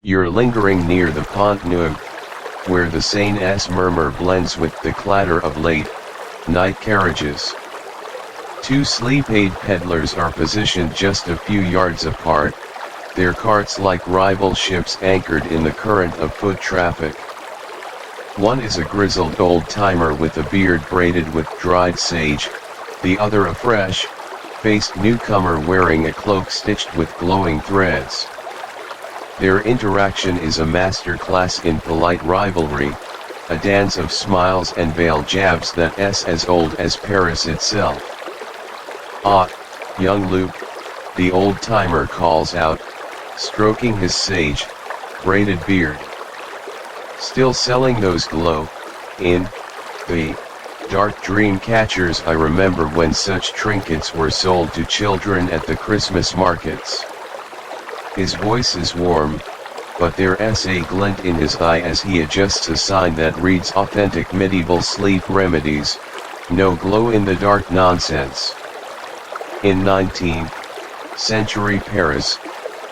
You're lingering near the Pont Neuf, where the Seine's murmur blends with the clatter of late night carriages. Two sleep-aid peddlers are positioned just a few yards apart, their carts like rival ships anchored in the current of foot traffic. One is a grizzled old-timer with a beard braided with dried sage, the other a fresh-faced newcomer wearing a cloak stitched with glowing threads. Their interaction is a master-class in polite rivalry, a dance of smiles and veiled jabs that's as old as Paris itself. "Ah, young Luke," the old-timer calls out, stroking his sage, braided beard. "Still selling those glow-in the dark dream catchers? I remember when such trinkets were sold to children at the Christmas markets." His voice is warm, but there's a glint in his eye as he adjusts a sign that reads "Authentic Medieval Sleep Remedies, no glow-in-the-dark nonsense." In 19th century Paris,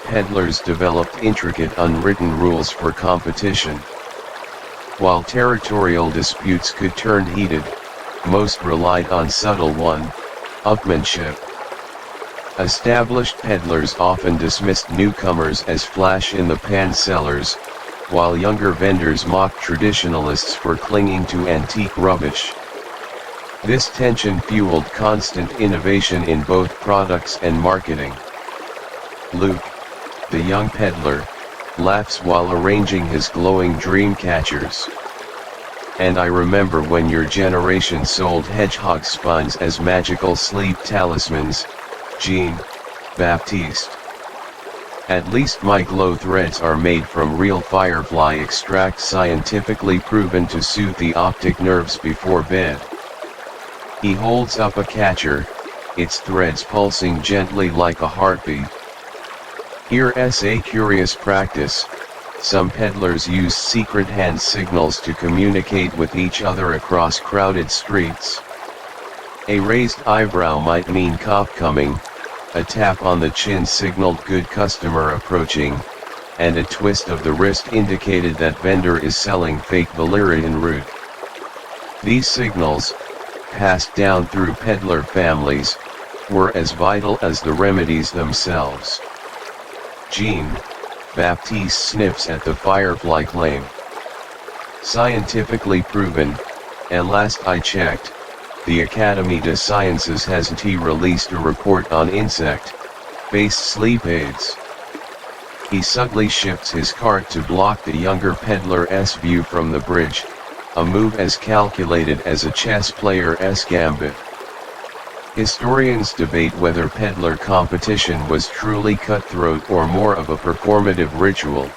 peddlers developed intricate unwritten rules for competition. While territorial disputes could turn heated, most relied on subtle one-upmanship. Established peddlers often dismissed newcomers as flash-in-the-pan sellers, while younger vendors mocked traditionalists for clinging to antique rubbish. This tension fueled constant innovation in both products and marketing. Luke, the young peddler, laughs while arranging his glowing dream catchers. "And I remember when your generation sold hedgehog spines as magical sleep talismans, Jean-Baptiste. At least my glow threads are made from real firefly extract, scientifically proven to soothe the optic nerves before bed." He holds up a catcher, its threads pulsing gently like a heartbeat. "Here's a curious practice. Some peddlers use secret hand signals to communicate with each other across crowded streets. A raised eyebrow might mean cop coming, a tap on the chin signaled good customer approaching, and a twist of the wrist indicated that vendor is selling fake valerian root. These signals, passed down through peddler families, were as vital as the remedies themselves. Jean-Baptiste sniffs at the firefly claim. "Scientifically proven, and last I checked, the Académie des Sciences hasn't released a report on insect-based sleep aids." He subtly shifts his cart to block the younger peddler's view from the bridge, a move as calculated as a chess player's gambit. Historians debate whether peddler competition was truly cutthroat or more of a performative ritual.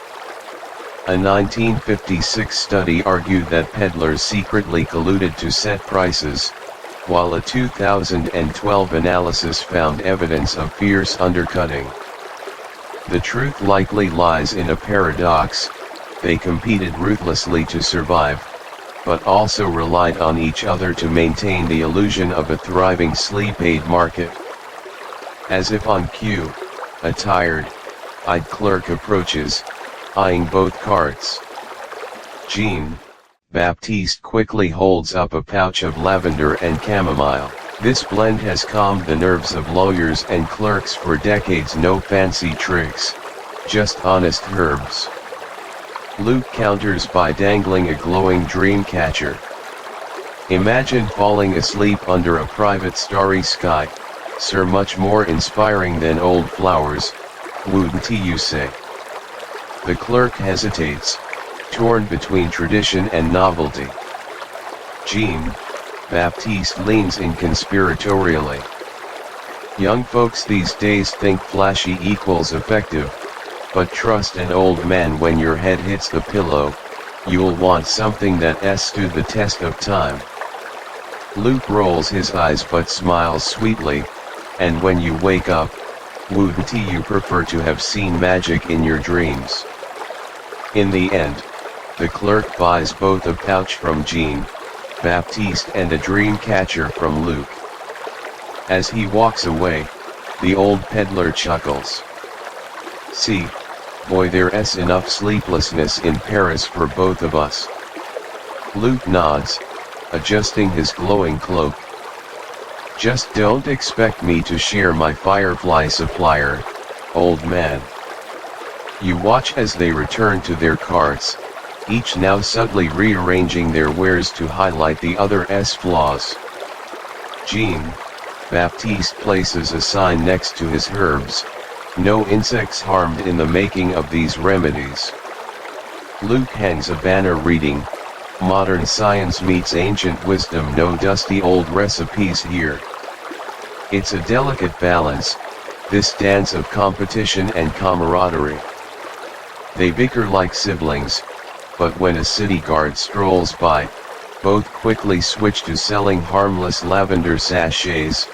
A 1956 study argued that peddlers secretly colluded to set prices, while a 2012 analysis found evidence of fierce undercutting. The truth likely lies in a paradox: they competed ruthlessly to survive, but also relied on each other to maintain the illusion of a thriving sleep aid market. As if on cue, a tired-eyed clerk approaches, eyeing both carts. Jean-Baptiste quickly holds up a pouch of lavender and chamomile. This blend has calmed the nerves of lawyers and clerks for decades. No fancy tricks, just honest herbs. Luke counters by dangling a glowing dream catcher. "Imagine falling asleep under a private starry sky, sir, much more inspiring than old flowers, wouldn't you say?" The clerk hesitates, torn between tradition and novelty. Jean-Baptiste leans in conspiratorially. "Young folks these days think flashy equals effective, but trust an old man, when your head hits the pillow, you'll want something that's stood the test of time." Luke rolls his eyes but smiles sweetly. "And when you wake up, wouldn't you prefer to have seen magic in your dreams?" In the end, the clerk buys both a pouch from Jean-Baptiste and a dream catcher from Luke. As he walks away, the old peddler chuckles. "See, Boy, there's enough sleeplessness in Paris for both of us. Luke nods, adjusting his glowing cloak. Just don't expect me to share my firefly supplier, old man. You watch as they return to their carts, each now subtly rearranging their wares to highlight the other's flaws. Jean-Baptiste places a sign next to his herbs, no insects harmed in the making of these remedies. Luke hangs a banner reading, modern science meets ancient wisdom, no dusty old recipes here. It's a delicate balance, this dance of competition and camaraderie. They bicker like siblings, but when a city guard strolls by, both quickly switch to selling harmless lavender sachets,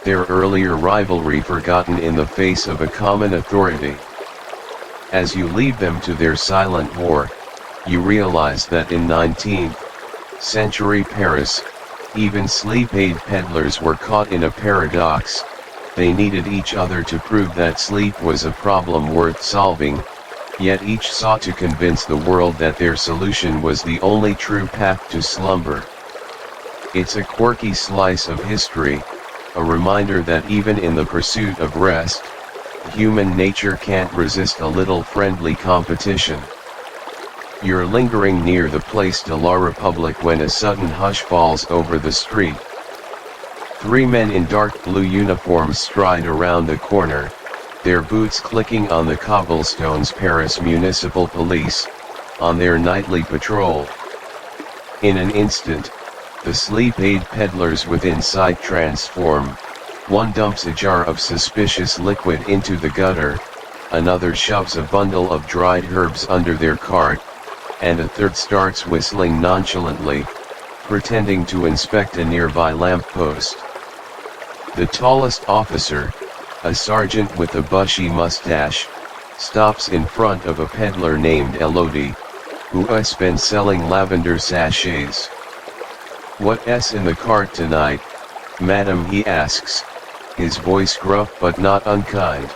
their earlier rivalry forgotten in the face of a common authority. As you leave them to their silent war, you realize that in 19th century Paris, even sleep-aid peddlers were caught in a paradox. They needed each other to prove that sleep was a problem worth solving, yet each sought to convince the world that their solution was the only true path to slumber. It's a quirky slice of history, a reminder that even in the pursuit of rest, human nature can't resist a little friendly competition. You're lingering near the Place de la République when a sudden hush falls over the street. Three men in dark blue uniforms stride around the corner, their boots clicking on the cobblestones. Paris Municipal Police, on their nightly patrol. In an instant, the sleep-aid peddlers within sight transform. One dumps a jar of suspicious liquid into the gutter, another shoves a bundle of dried herbs under their cart, and a third starts whistling nonchalantly, pretending to inspect a nearby lamppost. The tallest officer, a sergeant with a bushy mustache, stops in front of a peddler named Elodie, who has been selling lavender sachets. "What's in the cart tonight, madam?" he asks, his voice gruff but not unkind.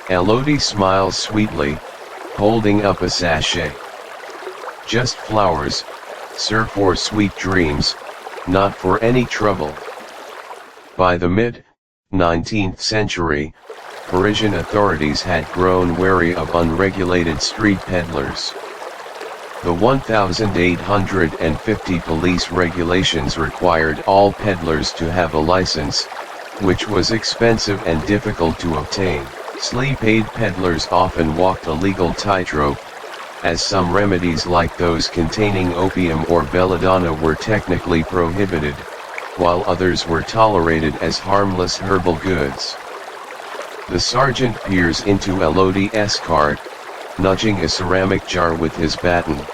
Elodie smiles sweetly, holding up a sachet. "Just flowers, sir, for sweet dreams, not for any trouble." By the mid-19th century, Parisian authorities had grown wary of unregulated street peddlers. The 1850 police regulations required all peddlers to have a license, which was expensive and difficult to obtain. Sleep-aid peddlers often walked a legal tightrope, as some remedies like those containing opium or belladonna were technically prohibited, while others were tolerated as harmless herbal goods. The sergeant peers into Elodie's cart, nudging a ceramic jar with his baton.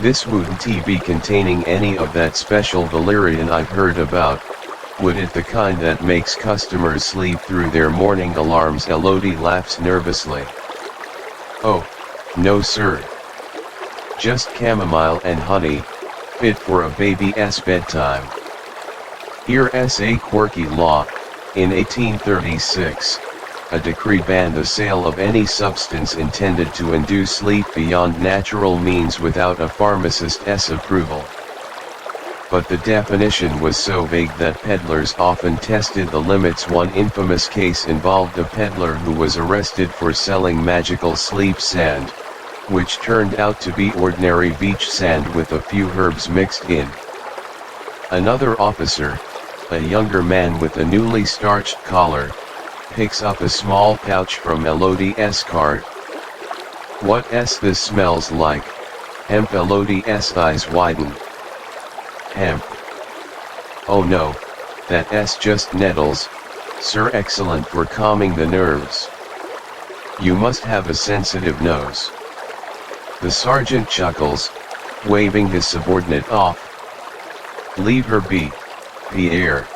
"This wouldn't be containing any of that special valerian I've heard about, would it? The kind that makes customers sleep through their morning alarms?" Elodie laughs nervously. "Oh, no sir. Just chamomile and honey, fit for a baby's bedtime." Here's a quirky law. In 1836, a decree banned the sale of any substance intended to induce sleep beyond natural means without a pharmacist's approval. But the definition was so vague that peddlers often tested the limits. One infamous case involved a peddler who was arrested for selling magical sleep sand, which turned out to be ordinary beach sand with a few herbs mixed in. Another officer, a younger man with a newly starched collar, picks up a small pouch from Elodie's cart. "What's this smells like?" "Hemp." Elodie's eyes widen. "Hemp? Oh no, that's just nettles, sir, excellent for calming the nerves. You must have a sensitive nose." The sergeant chuckles, waving his subordinate off. "Leave her be, Pierre.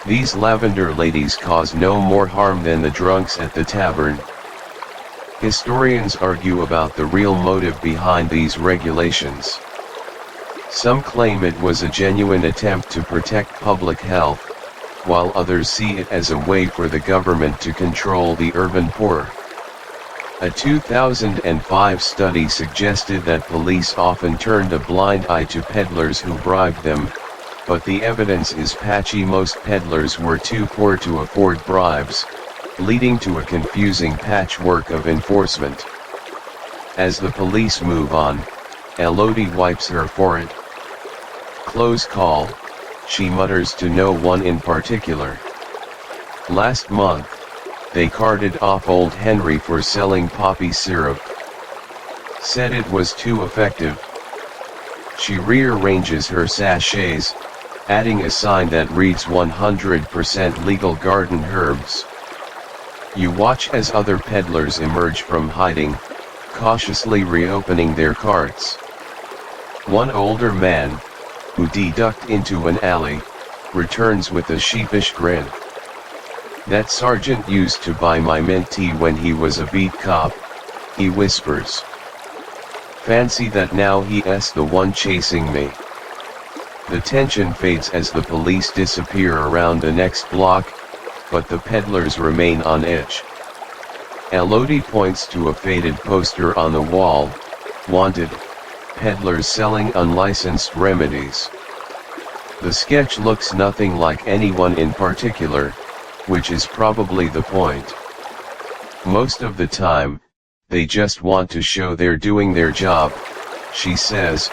These lavender ladies cause no more harm than the drunks at the tavern." Historians argue about the real motive behind these regulations. Some claim it was a genuine attempt to protect public health, while others see it as a way for the government to control the urban poor. A 2005 study suggested that police often turned a blind eye to peddlers who bribed them, but the evidence is patchy. Most peddlers were too poor to afford bribes, leading to a confusing patchwork of enforcement. As the police move on, Elodie wipes her forehead. Close call, she mutters to no one in particular. Last month, they carted off old Henry for selling poppy syrup. Said it was too effective. She rearranges her sachets, adding a sign that reads 100% legal garden herbs. You watch as other peddlers emerge from hiding, cautiously reopening their carts. One older man, who ducked into an alley, returns with a sheepish grin. That sergeant used to buy my mint tea when he was a beat cop, he whispers. Fancy that now he's the one chasing me. The tension fades as the police disappear around the next block, but the peddlers remain on edge. Elodie points to a faded poster on the wall, wanted, peddlers selling unlicensed remedies. The sketch looks nothing like anyone in particular, which is probably the point. Most of the time, they just want to show they're doing their job, she says,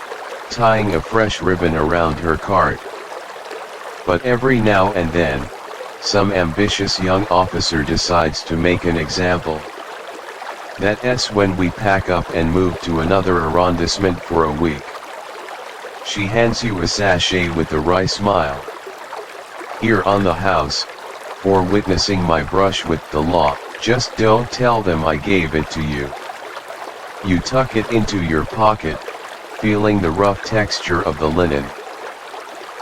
tying a fresh ribbon around her cart. But every now and then, some ambitious young officer decides to make an example. That's when we pack up and move to another arrondissement for a week. She hands you a sachet with a wry smile. Here on the house, for witnessing my brush with the law, just don't tell them I gave it to you. You tuck it into your pocket, feeling the rough texture of the linen.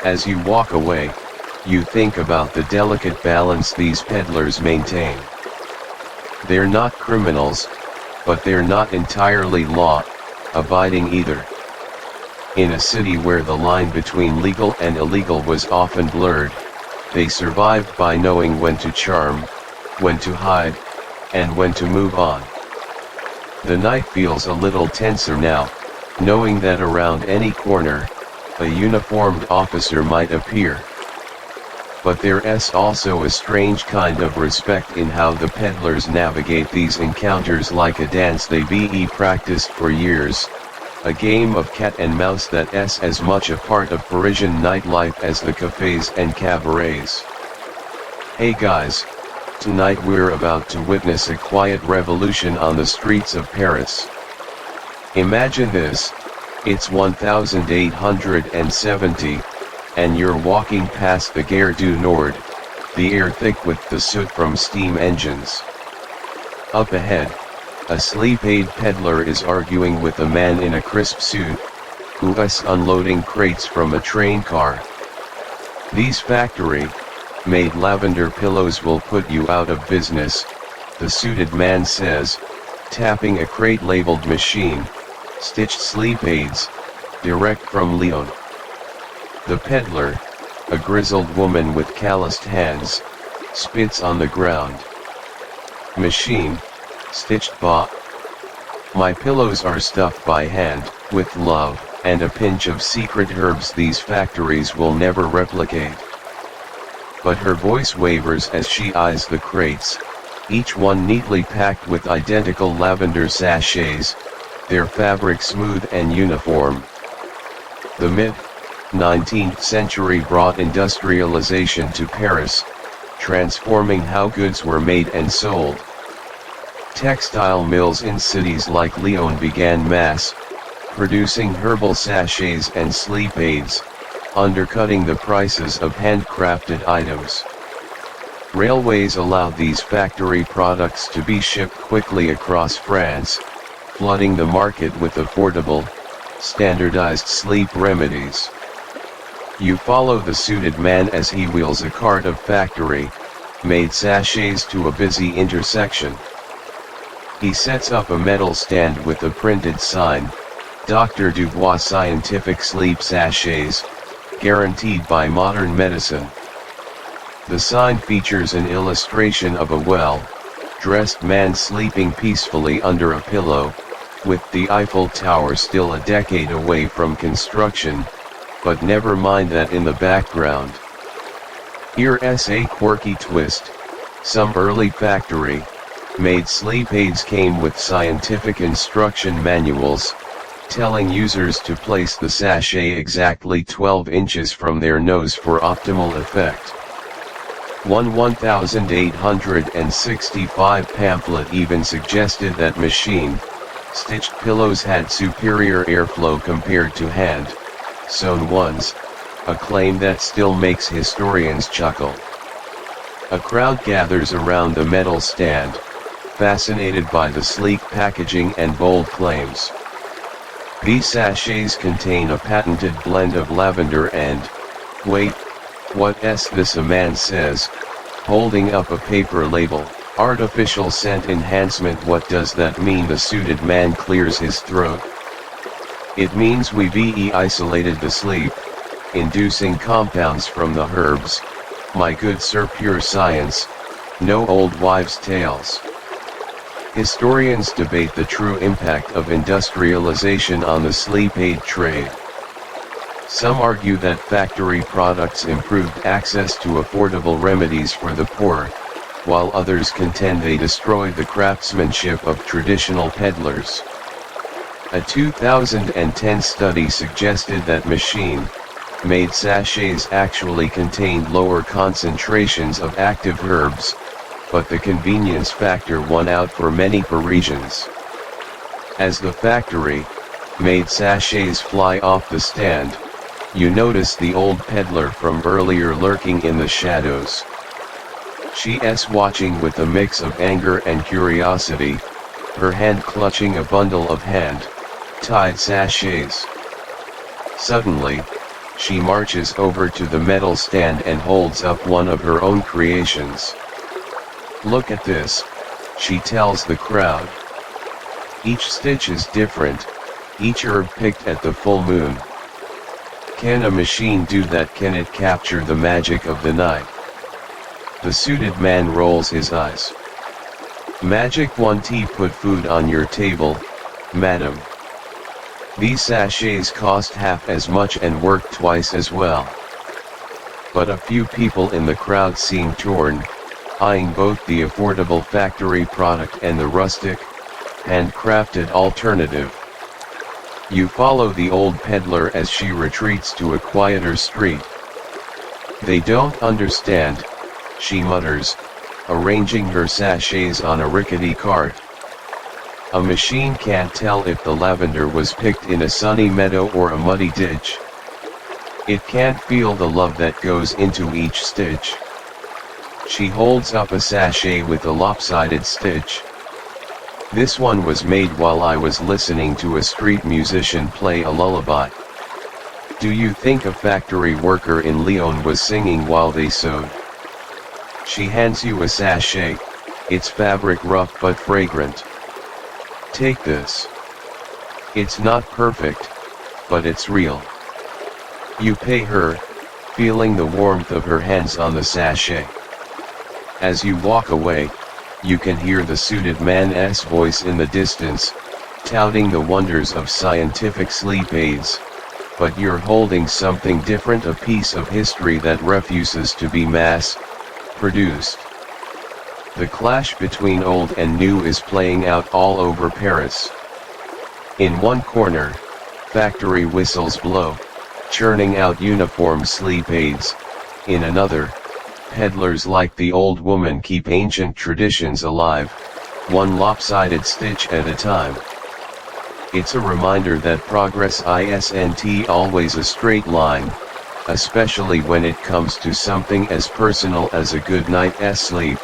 As you walk away, you think about the delicate balance these peddlers maintain. They're not criminals, but they're not entirely law-abiding either. In a city where the line between legal and illegal was often blurred, they survived by knowing when to charm, when to hide, and when to move on. The night feels a little tenser now, knowing that around any corner, a uniformed officer might appear. But there's also a strange kind of respect in how the peddlers navigate these encounters, like a dance they've practiced for years, a game of cat and mouse that's as much a part of Parisian nightlife as the cafes and cabarets. Hey guys, tonight we're about to witness a quiet revolution on the streets of Paris. Imagine this, it's 1870, and you're walking past the Gare du Nord, the air thick with the soot from steam engines. Up ahead, a sleep-aid peddler is arguing with a man in a crisp suit, who's unloading crates from a train car. These factory-made lavender pillows will put you out of business, the suited man says, tapping a crate labeled machine, stitched sleep aids, direct from Lyon. The peddler, a grizzled woman with calloused hands, spits on the ground. Machine, stitched ba. My pillows are stuffed by hand, with love, and a pinch of secret herbs these factories will never replicate. But her voice wavers as she eyes the crates, each one neatly packed with identical lavender sachets, their fabric smooth and uniform. The mid-19th century brought industrialization to Paris, transforming how goods were made and sold. Textile mills in cities like Lyon began mass-producing herbal sachets and sleep aids, undercutting the prices of handcrafted items. Railways allowed these factory products to be shipped quickly across France, flooding the market with affordable, standardized sleep remedies. You follow the suited man as he wheels a cart of factory-made sachets to a busy intersection. He sets up a metal stand with a printed sign, Dr. Dubois Scientific Sleep Sachets, guaranteed by modern medicine. The sign features an illustration of a well, dressed man sleeping peacefully under a pillow, with the Eiffel Tower still a decade away from construction, but never mind that in the background. Here's a quirky twist: some early factory-made sleep aids came with scientific instruction manuals, telling users to place the sachet exactly 12 inches from their nose for optimal effect. One 1865 pamphlet even suggested that machine-stitched pillows had superior airflow compared to hand-sewn ones, a claim that still makes historians chuckle. A crowd gathers around the metal stand, fascinated by the sleek packaging and bold claims. These sachets contain a patented blend of lavender and, wait, what's this? A man says, holding up a paper label. Artificial scent enhancement. What does that mean? The suited man clears his throat. It means we've isolated the sleep-inducing compounds from the herbs, my good sir, pure science, no old wives' tales. Historians debate the true impact of industrialization on the sleep aid trade. Some argue that factory products improved access to affordable remedies for the poor, while others contend they destroyed the craftsmanship of traditional peddlers. A 2010 study suggested that machine-made sachets actually contained lower concentrations of active herbs, but the convenience factor won out for many Parisians. As the factory-made sachets fly off the stand, you notice the old peddler from earlier lurking in the shadows. She's watching with a mix of anger and curiosity, her hand clutching a bundle of hand-tied sachets. Suddenly, she marches over to the metal stand and holds up one of her own creations. "Look at this," she tells the crowd. "Each stitch is different, each herb picked at the full moon. Can a machine do that? Can it capture the magic of the night?" The suited man rolls his eyes. "Magic won't put food on your table, madam. These sachets cost half as much and work twice as well." But a few people in the crowd seem torn, eyeing both the affordable factory product and the rustic, handcrafted alternative. You follow the old peddler as she retreats to a quieter street. "They don't understand," she mutters, arranging her sachets on a rickety cart. "A machine can't tell if the lavender was picked in a sunny meadow or a muddy ditch. It can't feel the love that goes into each stitch." She holds up a sachet with a lopsided stitch. "This one was made while I was listening to a street musician play a lullaby. Do you think a factory worker in Lyon was singing while they sewed?" She hands you a sachet, its fabric rough but fragrant. "Take this. It's not perfect, but it's real." You pay her, feeling the warmth of her hands on the sachet. As you walk away, you can hear the suited man's voice in the distance, touting the wonders of scientific sleep aids, but you're holding something different, a piece of history that refuses to be mass-produced. The clash between old and new is playing out all over Paris. In one corner, factory whistles blow, churning out uniform sleep aids. In another, peddlers like the old woman keep ancient traditions alive, one lopsided stitch at a time. It's a reminder that progress isn't always a straight line, especially when it comes to something as personal as a good night's sleep.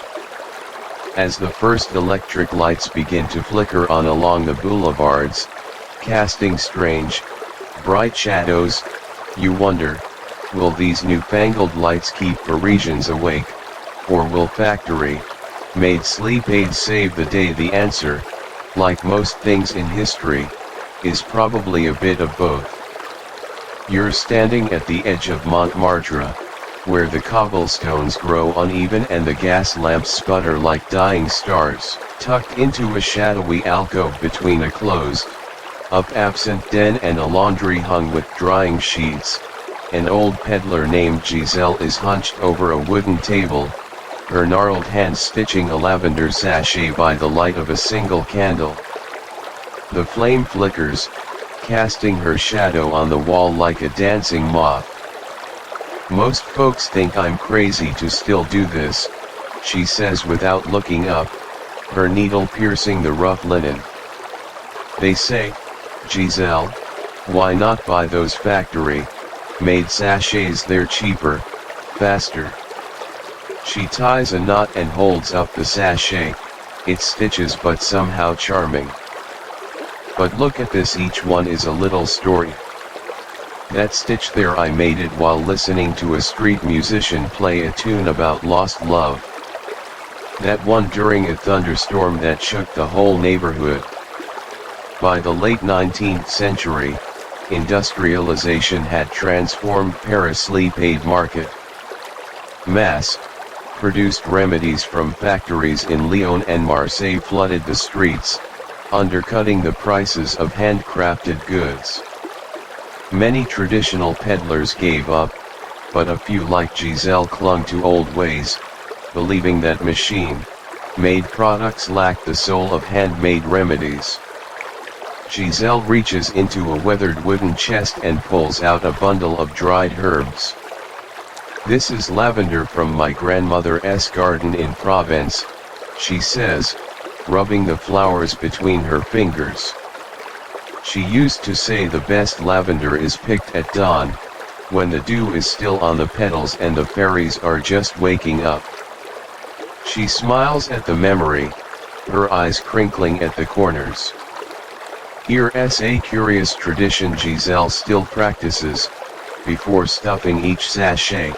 As the first electric lights begin to flicker on along the boulevards, casting strange, bright shadows, you wonder, will these newfangled lights keep Parisians awake, or will factory-made sleep aids save the day? The answer, like most things in history, is probably a bit of both. You're standing at the edge of Montmartre, where the cobblestones grow uneven and the gas lamps sputter like dying stars. Tucked into a shadowy alcove between a closed up absent den and a laundry hung with drying sheets, an old peddler named Giselle is hunched over a wooden table, her gnarled hands stitching a lavender sachet by the light of a single candle. The flame flickers, casting her shadow on the wall like a dancing moth. Most folks think I'm crazy to still do this, she says without looking up, her needle piercing the rough linen. They say, Giselle, why not buy those factory-made sachets? They're cheaper, faster. She ties a knot and holds up the sachet, it's stitches but somehow charming. But look at this, each one is a little story. That stitch there, I made it while listening to a street musician play a tune about lost love. That one during a thunderstorm that shook the whole neighborhood. By the late 19th century, industrialization had transformed Paris' sleep-aid market. Mass-produced remedies from factories in Lyon and Marseille flooded the streets, undercutting the prices of handcrafted goods. Many traditional peddlers gave up, but a few like Giselle clung to old ways, believing that machine-made products lacked the soul of handmade remedies. Giselle reaches into a weathered wooden chest and pulls out a bundle of dried herbs. This is lavender from my grandmother's garden in Provence, she says, rubbing the flowers between her fingers. She used to say the best lavender is picked at dawn, when the dew is still on the petals and the fairies are just waking up. She smiles at the memory, her eyes crinkling at the corners. Here's a curious tradition Giselle still practices. Before stuffing each sachet,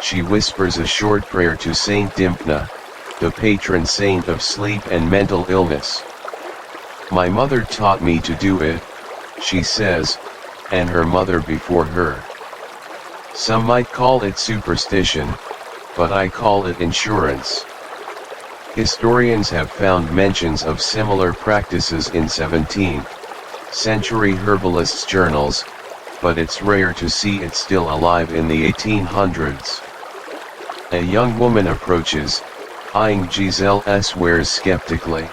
she whispers a short prayer to Saint Dimphna, the patron saint of sleep and mental illness. My mother taught me to do it, she says, and her mother before her. Some might call it superstition, but I call it insurance. Historians have found mentions of similar practices in 17th century herbalists' journals, but it's rare to see it still alive in the 1800s. A young woman approaches, eyeing Giselle's wares skeptically.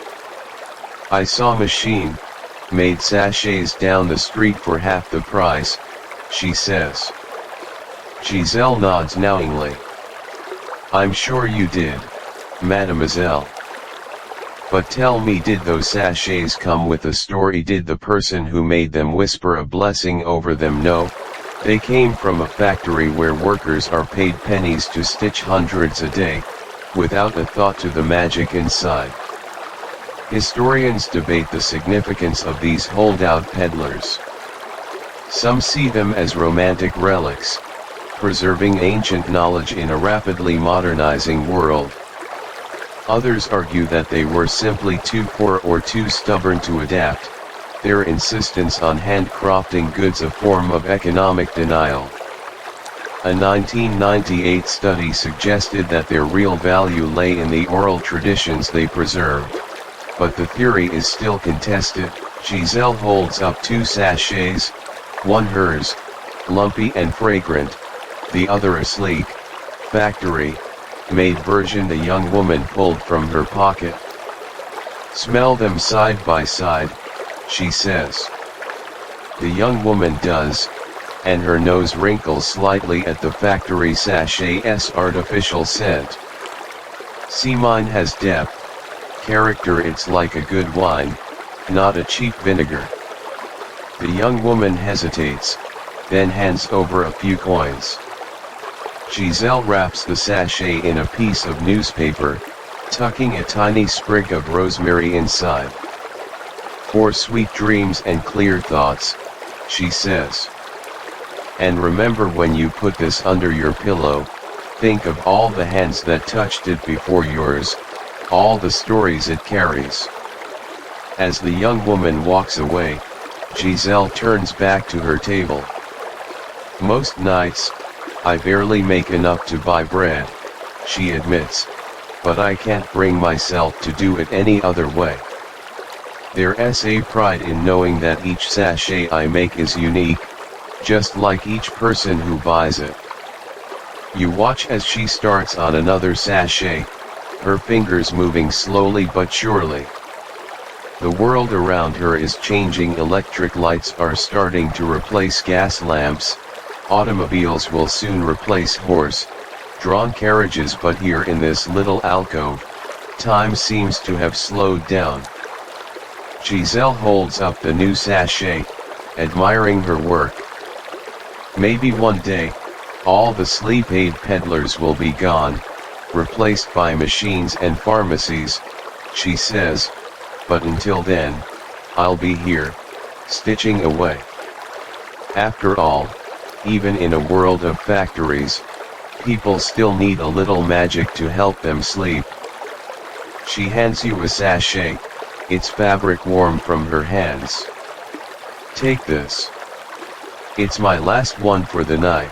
I saw machine-made sachets down the street for half the price, she says. Giselle nods knowingly. I'm sure you did, mademoiselle. But tell me, did those sachets come with a story? Did the person who made them whisper a blessing over them? No, they came from a factory where workers are paid pennies to stitch hundreds a day, without a thought to the magic inside. Historians debate the significance of these holdout peddlers. Some see them as romantic relics, preserving ancient knowledge in a rapidly modernizing world. Others argue that they were simply too poor or too stubborn to adapt, their insistence on handcrafting goods a form of economic denial. A 1998 study suggested that their real value lay in the oral traditions they preserved, but the theory is still contested. Giselle holds up two sachets, one hers, lumpy and fragrant, the other a sleek, factory-made version the young woman pulled from her pocket. Smell them side by side, she says. The young woman does, and her nose wrinkles slightly at the factory sachet's artificial scent. See, mine has depth, character, it's like a good wine, not a cheap vinegar. The young woman hesitates, then hands over a few coins. Giselle wraps the sachet in a piece of newspaper, tucking a tiny sprig of rosemary inside. For sweet dreams and clear thoughts, she says. And remember, when you put this under your pillow, think of all the hands that touched it before yours, all the stories it carries. As the young woman walks away, Giselle turns back to her table. Most nights, I barely make enough to buy bread, she admits, but I can't bring myself to do it any other way. There's a pride in knowing that each sachet I make is unique, just like each person who buys it. You watch as she starts on another sachet, her fingers moving slowly but surely. The world around her is changing. Electric lights are starting to replace gas lamps, automobiles will soon replace horse-drawn carriages, but here in this little alcove, time seems to have slowed down. Giselle holds up the new sachet, admiring her work. Maybe one day, all the sleep aid peddlers will be gone, replaced by machines and pharmacies, she says, but until then, I'll be here, stitching away. After all, even in a world of factories, people still need a little magic to help them sleep. She hands you a sachet, its fabric warm from her hands. Take this. It's my last one for the night.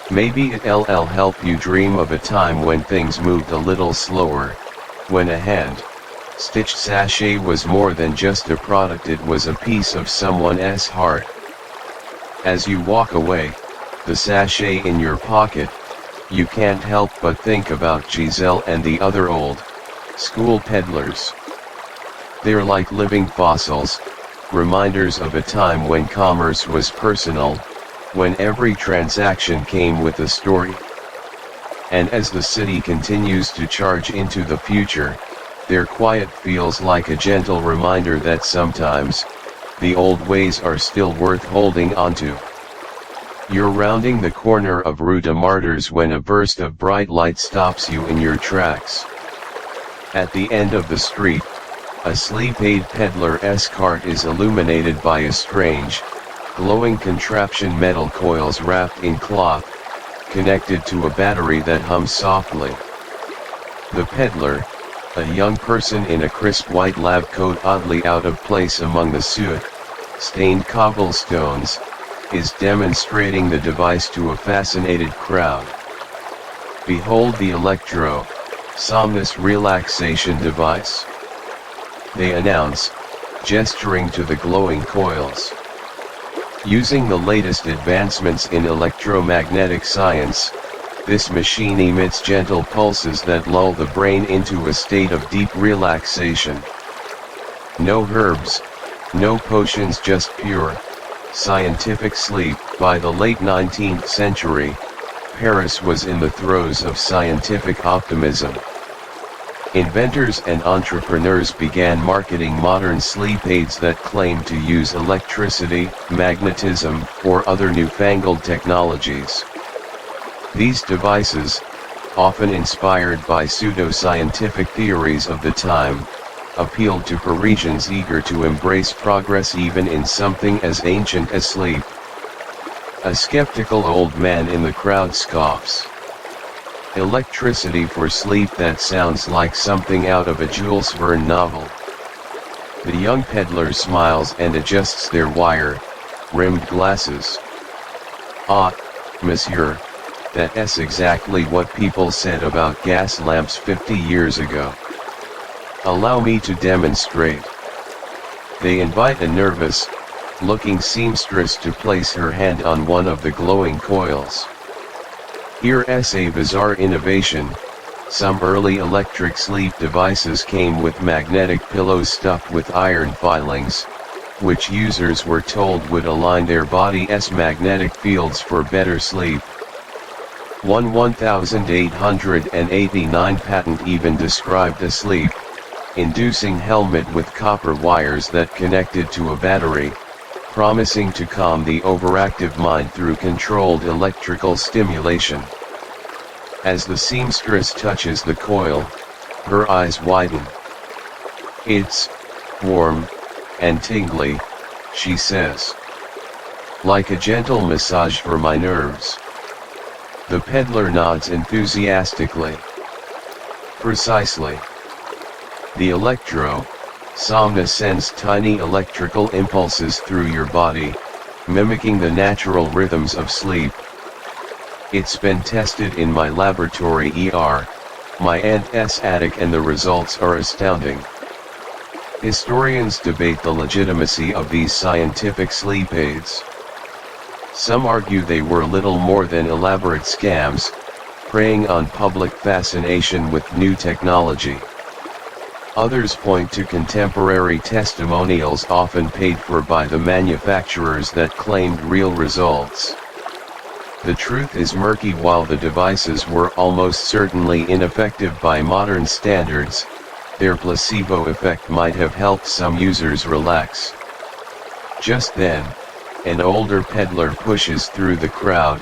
Maybe it'll help you dream of a time when things moved a little slower, when a hand-stitched sachet was more than just a product, it was a piece of someone's heart. As you walk away, the sachet in your pocket, you can't help but think about Giselle and the other old school peddlers. They're like living fossils, reminders of a time when commerce was personal, when every transaction came with a story. And as the city continues to charge into the future, their quiet feels like a gentle reminder that sometimes, the old ways are still worth holding onto. You're rounding the corner of Rue des Martyrs when a burst of bright light stops you in your tracks. At the end of the street, a sleep aid peddler's cart is illuminated by a strange, glowing contraption, metal coils wrapped in cloth, connected to a battery that hums softly. The peddler, a young person in a crisp white lab coat oddly out of place among the soot-stained cobblestones, is demonstrating the device to a fascinated crowd. Behold the electro-somnus relaxation device, they announce, gesturing to the glowing coils. Using the latest advancements in electromagnetic science, this machine emits gentle pulses that lull the brain into a state of deep relaxation. No herbs, no potions, just pure, scientific sleep. By the late 19th century, Paris was in the throes of scientific optimism. Inventors and entrepreneurs began marketing modern sleep aids that claimed to use electricity, magnetism, or other newfangled technologies. These devices, often inspired by pseudo-scientific theories of the time, appealed to Parisians eager to embrace progress even in something as ancient as sleep. A skeptical old man in the crowd scoffs. Electricity for sleep, that sounds like something out of a Jules Verne novel. The young peddler smiles and adjusts their wire-rimmed glasses. Ah, monsieur, that's exactly what people said about gas lamps 50 years ago. Allow me to demonstrate. They invite a nervous-looking seamstress to place her hand on one of the glowing coils. Here's a bizarre innovation. Some early electric sleep devices came with magnetic pillows stuffed with iron filings, which users were told would align their body's magnetic fields for better sleep. One 1889 patent even described a sleep-inducing helmet with copper wires that connected to a battery, promising to calm the overactive mind through controlled electrical stimulation. As the seamstress touches the coil, her eyes widen. It's warm and tingly, she says. Like a gentle massage for my nerves. The peddler nods enthusiastically. Precisely. The electro-somnus sends tiny electrical impulses through your body, mimicking the natural rhythms of sleep. It's been tested in my laboratory my aunt's attic, and the results are astounding. Historians debate the legitimacy of these scientific sleep aids. Some argue they were little more than elaborate scams, preying on public fascination with new technology. Others point to contemporary testimonials often paid for by the manufacturers that claimed real results. The truth is murky. While the devices were almost certainly ineffective by modern standards, their placebo effect might have helped some users relax. Just then, an older peddler pushes through the crowd,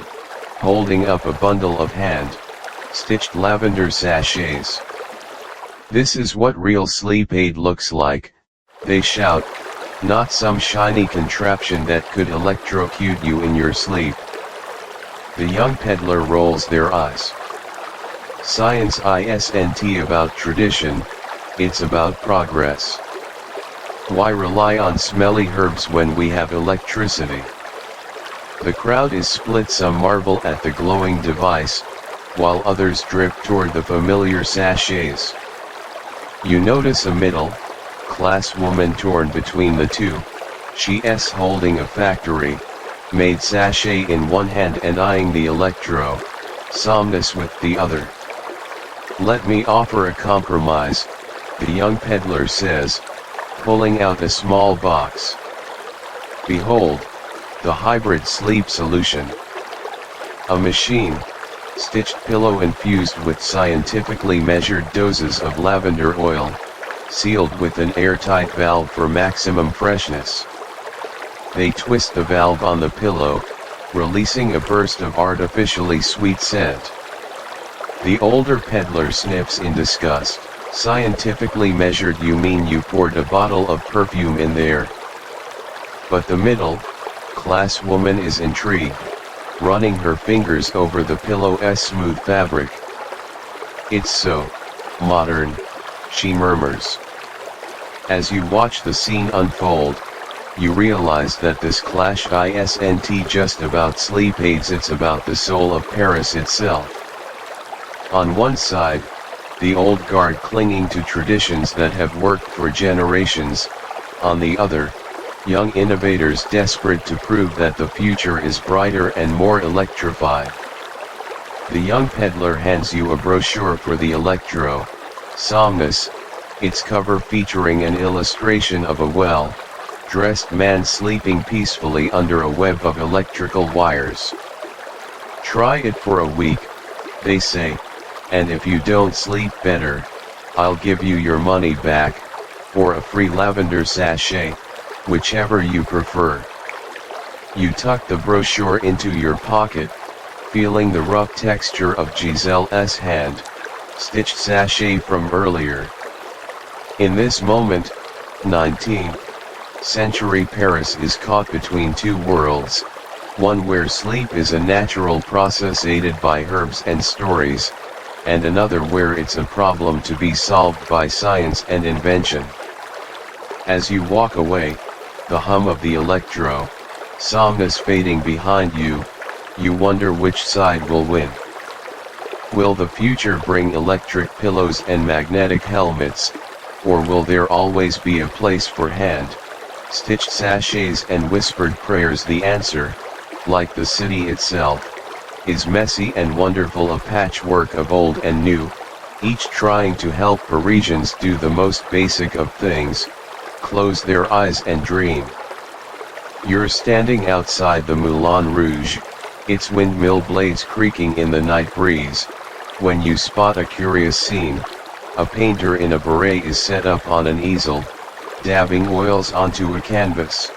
holding up a bundle of hand-stitched lavender sachets. "This is what real sleep aid looks like," they shout, "not some shiny contraption that could electrocute you in your sleep." The young peddler rolls their eyes. "Science isn't about tradition, it's about progress. Why rely on smelly herbs when we have electricity?" The crowd is split. Some marvel at the glowing device, while others drift toward the familiar sachets. You notice a middle-class woman torn between the two. She's holding a factory-made sachet in one hand and eyeing the somnus with the other. "Let me offer a compromise," the young peddler says, pulling out a small box. Behold, the hybrid sleep solution. A machine-stitched pillow infused with scientifically measured doses of lavender oil, sealed with an airtight valve for maximum freshness. They twist the valve on the pillow, releasing a burst of artificially sweet scent. The older peddler sniffs in disgust. "Scientifically measured? You mean you poured a bottle of perfume in there?" But the middle-class woman is intrigued, running her fingers over the pillow's smooth fabric. "It's so modern," she murmurs. As you watch the scene unfold, you realize that this clash isn't just about sleep aids, it's about the soul of Paris itself. On one side, the old guard clinging to traditions that have worked for generations; on the other, young innovators desperate to prove that the future is brighter and more electrified. The young peddler hands you a brochure for the somnus, its cover featuring an illustration of a well-dressed man sleeping peacefully under a web of electrical wires. "Try it for a week," they say, "and if you don't sleep better, I'll give you your money back, or a free lavender sachet, whichever you prefer." You tuck the brochure into your pocket, feeling the rough texture of Giselle's hand-stitched sachet from earlier. In this moment, 19th century Paris is caught between two worlds, one where sleep is a natural process aided by herbs and stories, and another where it's a problem to be solved by science and invention. As you walk away, the hum of the somnus fading behind you, you wonder which side will win. Will the future bring electric pillows and magnetic helmets, or will there always be a place for hand-stitched sachets and whispered prayers? The answer, like the city itself, is messy and wonderful, a patchwork of old and new, each trying to help Parisians do the most basic of things: close their eyes and dream. You're standing outside the Moulin Rouge, its windmill blades creaking in the night breeze, when you spot a curious scene. A painter in a beret is set up on an easel, dabbing oils onto a canvas.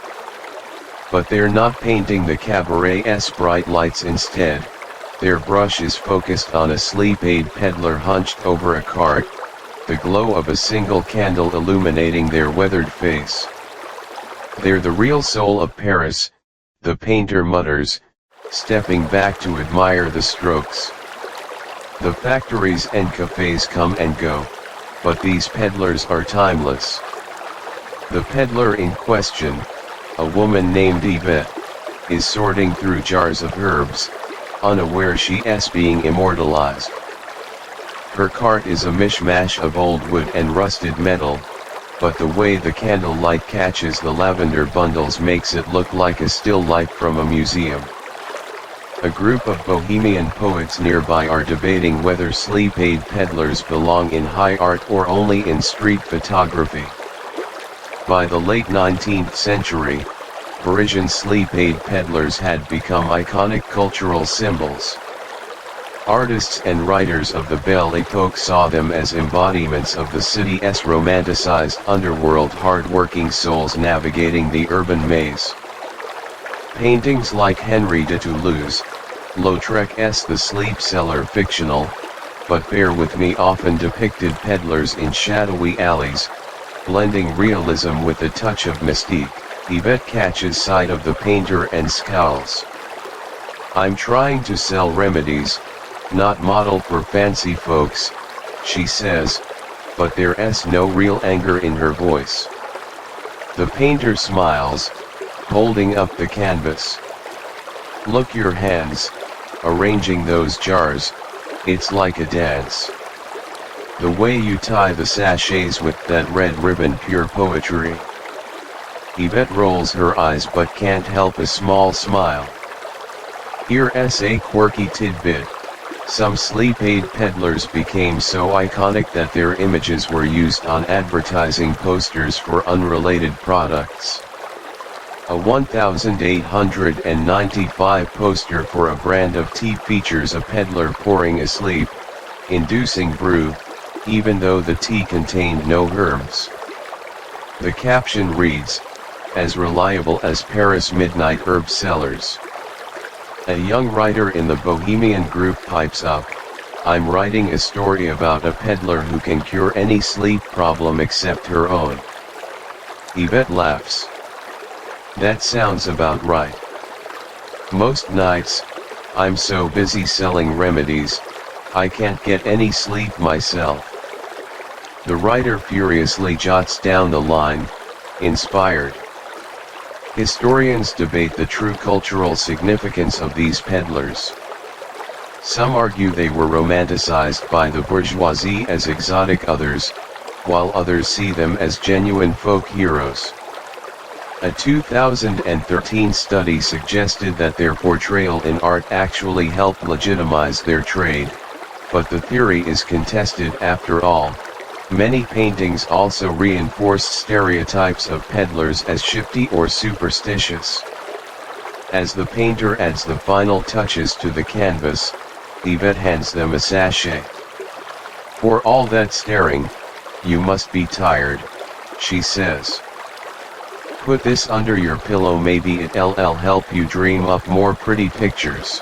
But they're not painting the cabaret's bright lights. Instead, their brush is focused on a sleep aid peddler hunched over a cart, the glow of a single candle illuminating their weathered face. "They're the real soul of Paris," the painter mutters, stepping back to admire the strokes. The factories and cafes come and go, but these peddlers are timeless. The peddler in question, a woman named Yvette, is sorting through jars of herbs, unaware she's being immortalized. Her cart is a mishmash of old wood and rusted metal, but the way the candlelight catches the lavender bundles makes it look like a still life from a museum. A group of bohemian poets nearby are debating whether sleep-aid peddlers belong in high art or only in street photography. By the late 19th century, Parisian sleep-aid peddlers had become iconic cultural symbols. Artists and writers of the Belle Époque saw them as embodiments of the city's romanticized underworld, hard-working souls navigating the urban maze. Paintings like Henri de Toulouse-Lautrec's The Sleep Seller, fictional, but bear with me, often depicted peddlers in shadowy alleys, blending realism with a touch of mystique. Yvette catches sight of the painter and scowls. "I'm trying to sell remedies, not model for fancy folks," she says, but there's no real anger in her voice. The painter smiles, holding up the canvas. "Look, your hands, arranging those jars, it's like a dance. The way you tie the sachets with that red ribbon, pure poetry." Yvette rolls her eyes but can't help a small smile. Here's a quirky tidbit. Some sleep-aid peddlers became so iconic that their images were used on advertising posters for unrelated products. A 1895 poster for a brand of tea features a peddler pouring a sleep-inducing brew, even though the tea contained no herbs. The caption reads, "As reliable as Paris midnight herb sellers." A young writer in the Bohemian group pipes up, "I'm writing a story about a peddler who can cure any sleep problem except her own." Yvette laughs. "That sounds about right. Most nights, I'm so busy selling remedies, I can't get any sleep myself." The writer furiously jots down the line, "Inspired." Historians debate the true cultural significance of these peddlers. Some argue they were romanticized by the bourgeoisie as exotic others, while others see them as genuine folk heroes. A 2013 study suggested that their portrayal in art actually helped legitimize their trade, but the theory is contested. After all, many paintings also reinforced stereotypes of peddlers as shifty or superstitious. As the painter adds the final touches to the canvas, Yvette hands them a sachet. "For all that staring, you must be tired," she says. "Put this under your pillow, maybe it'll help you dream up more pretty pictures."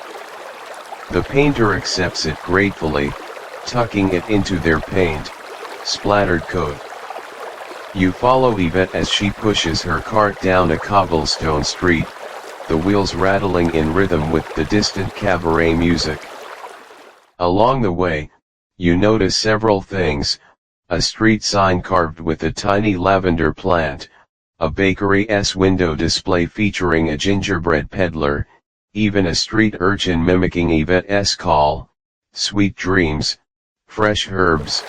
The painter accepts it gratefully, tucking it into their paint-splattered coat. You follow Yvette as she pushes her cart down a cobblestone street, the wheels rattling in rhythm with the distant cabaret music. Along the way, you notice several things: a street sign carved with a tiny lavender plant, a bakery's window display featuring a gingerbread peddler, even a street urchin mimicking Yvette's call, "Sweet dreams, fresh herbs,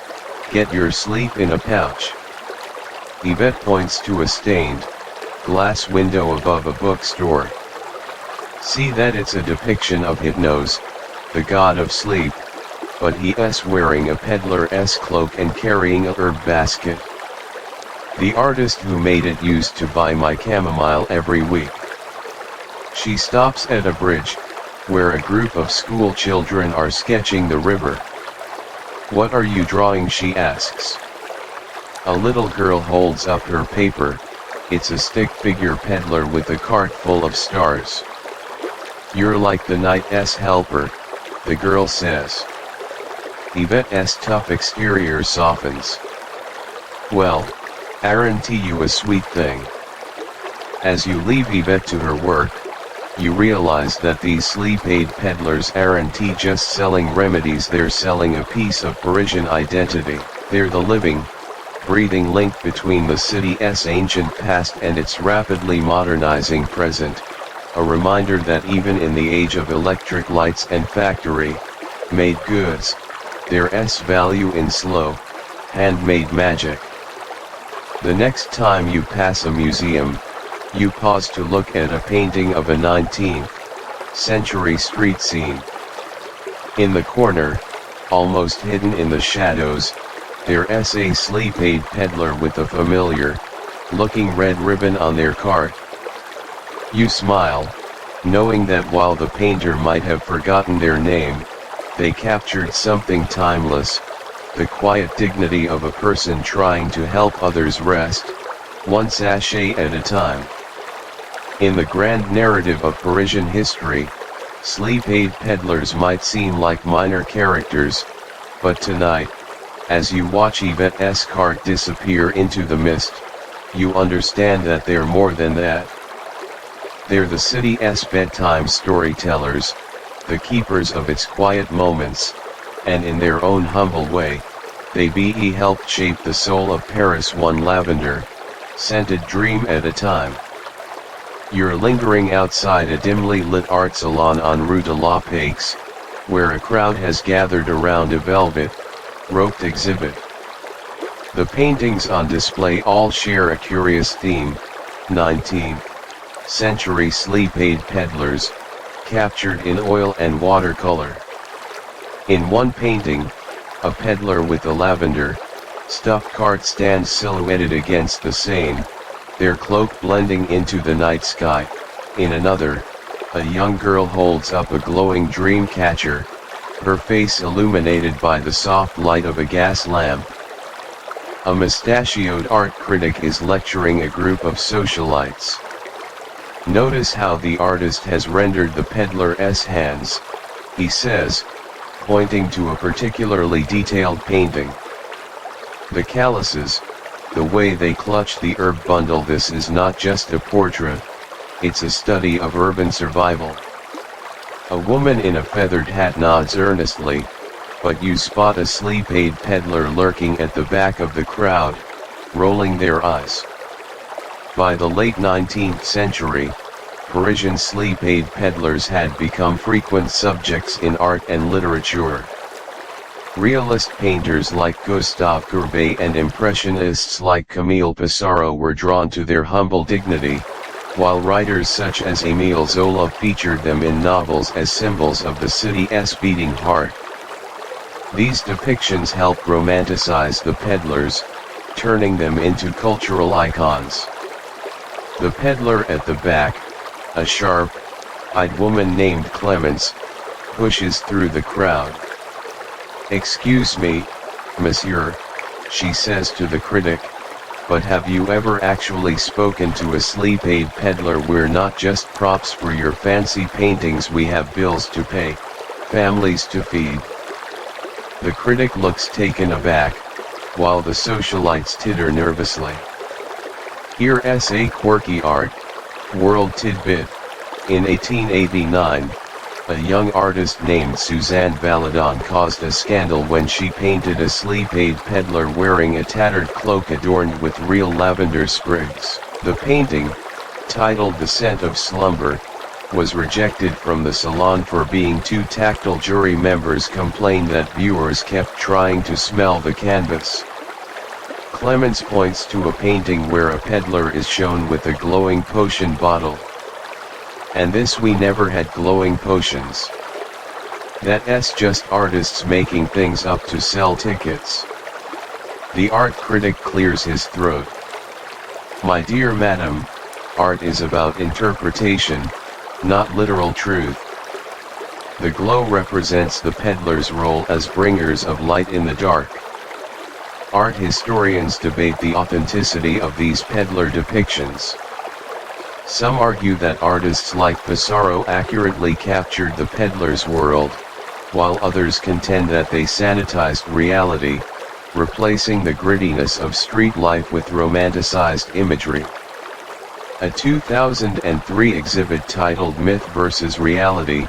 get your sleep in a pouch." Yvette points to a stained glass window above a bookstore. "See that? It's a depiction of Hypnos, the god of sleep, but he's wearing a peddler's cloak and carrying a herb basket. The artist who made it used to buy my chamomile every week." She stops at a bridge, where a group of school children are sketching the river. "What are you drawing?" she asks. A little girl holds up her paper. It's a stick figure peddler with a cart full of stars. "You're like the night's helper," the girl says. Yvette's tough exterior softens. "Well, aren't you a sweet thing?" As you leave Yvette to her work, you realize that these sleep-aid peddlers aren't just selling remedies, they're selling a piece of Parisian identity. They're the living, breathing link between the city's ancient past and its rapidly modernizing present, a reminder that even in the age of electric lights and factory-made goods, there's value in slow, handmade magic. The next time you pass a museum, you pause to look at a painting of a 19th century street scene. In the corner, almost hidden in the shadows, there's a sleep-aid peddler with a familiar-looking red ribbon on their cart. You smile, knowing that while the painter might have forgotten their name, they captured something timeless, the quiet dignity of a person trying to help others rest, one sachet at a time. In the grand narrative of Parisian history, sleep-aid peddlers might seem like minor characters, but tonight, as you watch Yvette's cart disappear into the mist, you understand that they're more than that. They're the city's bedtime storytellers, the keepers of its quiet moments, and in their own humble way, they helped shape the soul of Paris one lavender, scented dream at a time. You're lingering outside a dimly lit art salon on Rue de la Paix, where a crowd has gathered around a velvet, roped exhibit. The paintings on display all share a curious theme: 19th century sleep-aid peddlers, captured in oil and watercolor. In one painting, a peddler with a lavender, stuffed cart stands silhouetted against the Seine, their cloak blending into the night sky. In another, a young girl holds up a glowing dream catcher, her face illuminated by the soft light of a gas lamp. A mustachioed art critic is lecturing a group of socialites. Notice how the artist has rendered the peddler's hands, he says, pointing to a particularly detailed painting. The calluses, the way they clutch the herb bundle. This is not just a portrait, it's a study of urban survival. A woman in a feathered hat nods earnestly, but you spot a sleep-aid peddler lurking at the back of the crowd, rolling their eyes. By the late 19th century, Parisian sleep-aid peddlers had become frequent subjects in art and literature. Realist painters like Gustave Courbet and impressionists like Camille Pissarro were drawn to their humble dignity, while writers such as Émile Zola featured them in novels as symbols of the city's beating heart. These depictions helped romanticize the peddlers, turning them into cultural icons. The peddler at the back, a sharp-eyed woman named Clemence, pushes through the crowd. "Excuse me, monsieur," she says to the critic, "but have you ever actually spoken to a sleep-aid peddler? We're not just props for your fancy paintings, we have bills to pay, families to feed." The critic looks taken aback, while the socialites titter nervously. Here's a quirky art world tidbit. In 1889, a young artist named Suzanne Valadon caused a scandal when she painted a sleep-aid peddler wearing a tattered cloak adorned with real lavender sprigs. The painting, titled The Scent of Slumber, was rejected from the salon for being too tactile. Jury members complained that viewers kept trying to smell the canvas. Clemence points to a painting where a peddler is shown with a glowing potion bottle. "And this, we never had glowing potions. That's just artists making things up to sell tickets." The art critic clears his throat. "My dear madam, art is about interpretation, not literal truth." The glow represents the peddlers' role as bringers of light in the dark. Art historians debate the authenticity of these peddler depictions. Some argue that artists like Pissarro accurately captured the peddler's world, while others contend that they sanitized reality, replacing the grittiness of street life with romanticized imagery. A 2003 exhibit titled Myth vs. Reality,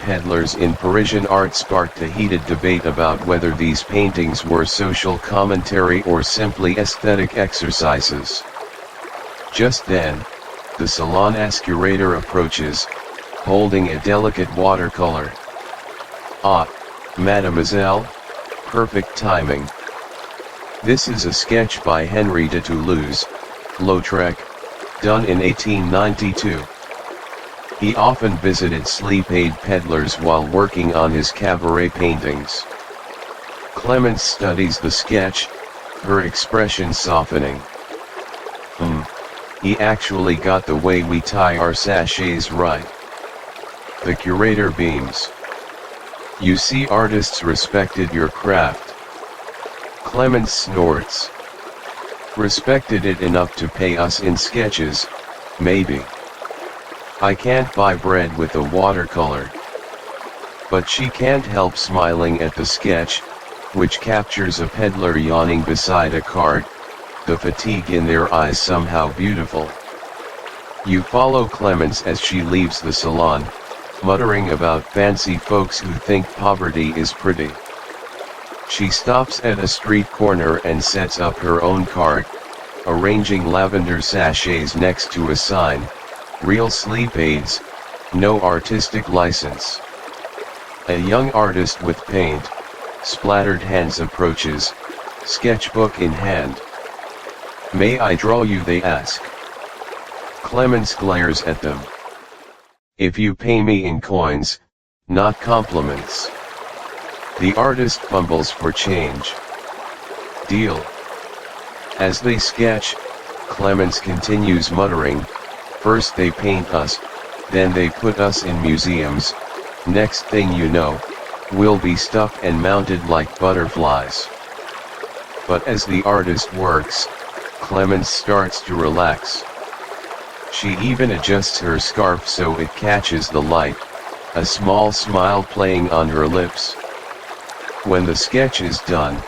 Peddlers in Parisian Art sparked a heated debate about whether these paintings were social commentary or simply aesthetic exercises. Just then, The salon's curator approaches, holding a delicate watercolor. Ah, mademoiselle, perfect timing. This is a sketch by Henry de Toulouse-Lautrec, done in 1892. He often visited sleep-aid peddlers while working on his cabaret paintings. Clemence studies the sketch, her expression softening. He actually got the way we tie our sachets right. The curator beams. You see, artists respected your craft. Clemence snorts. Respected it enough to pay us in sketches, maybe. I can't buy bread with a watercolor. But she can't help smiling at the sketch, which captures a peddler yawning beside a cart, the fatigue in their eyes somehow beautiful. You follow Clemence as she leaves the salon, muttering about fancy folks who think poverty is pretty. She stops at a street corner and sets up her own cart, arranging lavender sachets next to a sign, "Real sleep aids, no artistic license." A young artist with paint, splattered hands approaches, sketchbook in hand. "May I draw you?" they ask. Clemence glares at them. "If you pay me in coins, not compliments." The artist fumbles for change. "Deal." As they sketch, Clemence continues muttering, "First they paint us, then they put us in museums, next thing you know, we'll be stuffed and mounted like butterflies." But as the artist works, Clemence starts to relax. She even adjusts her scarf so it catches the light, a small smile playing on her lips. When the sketch is done,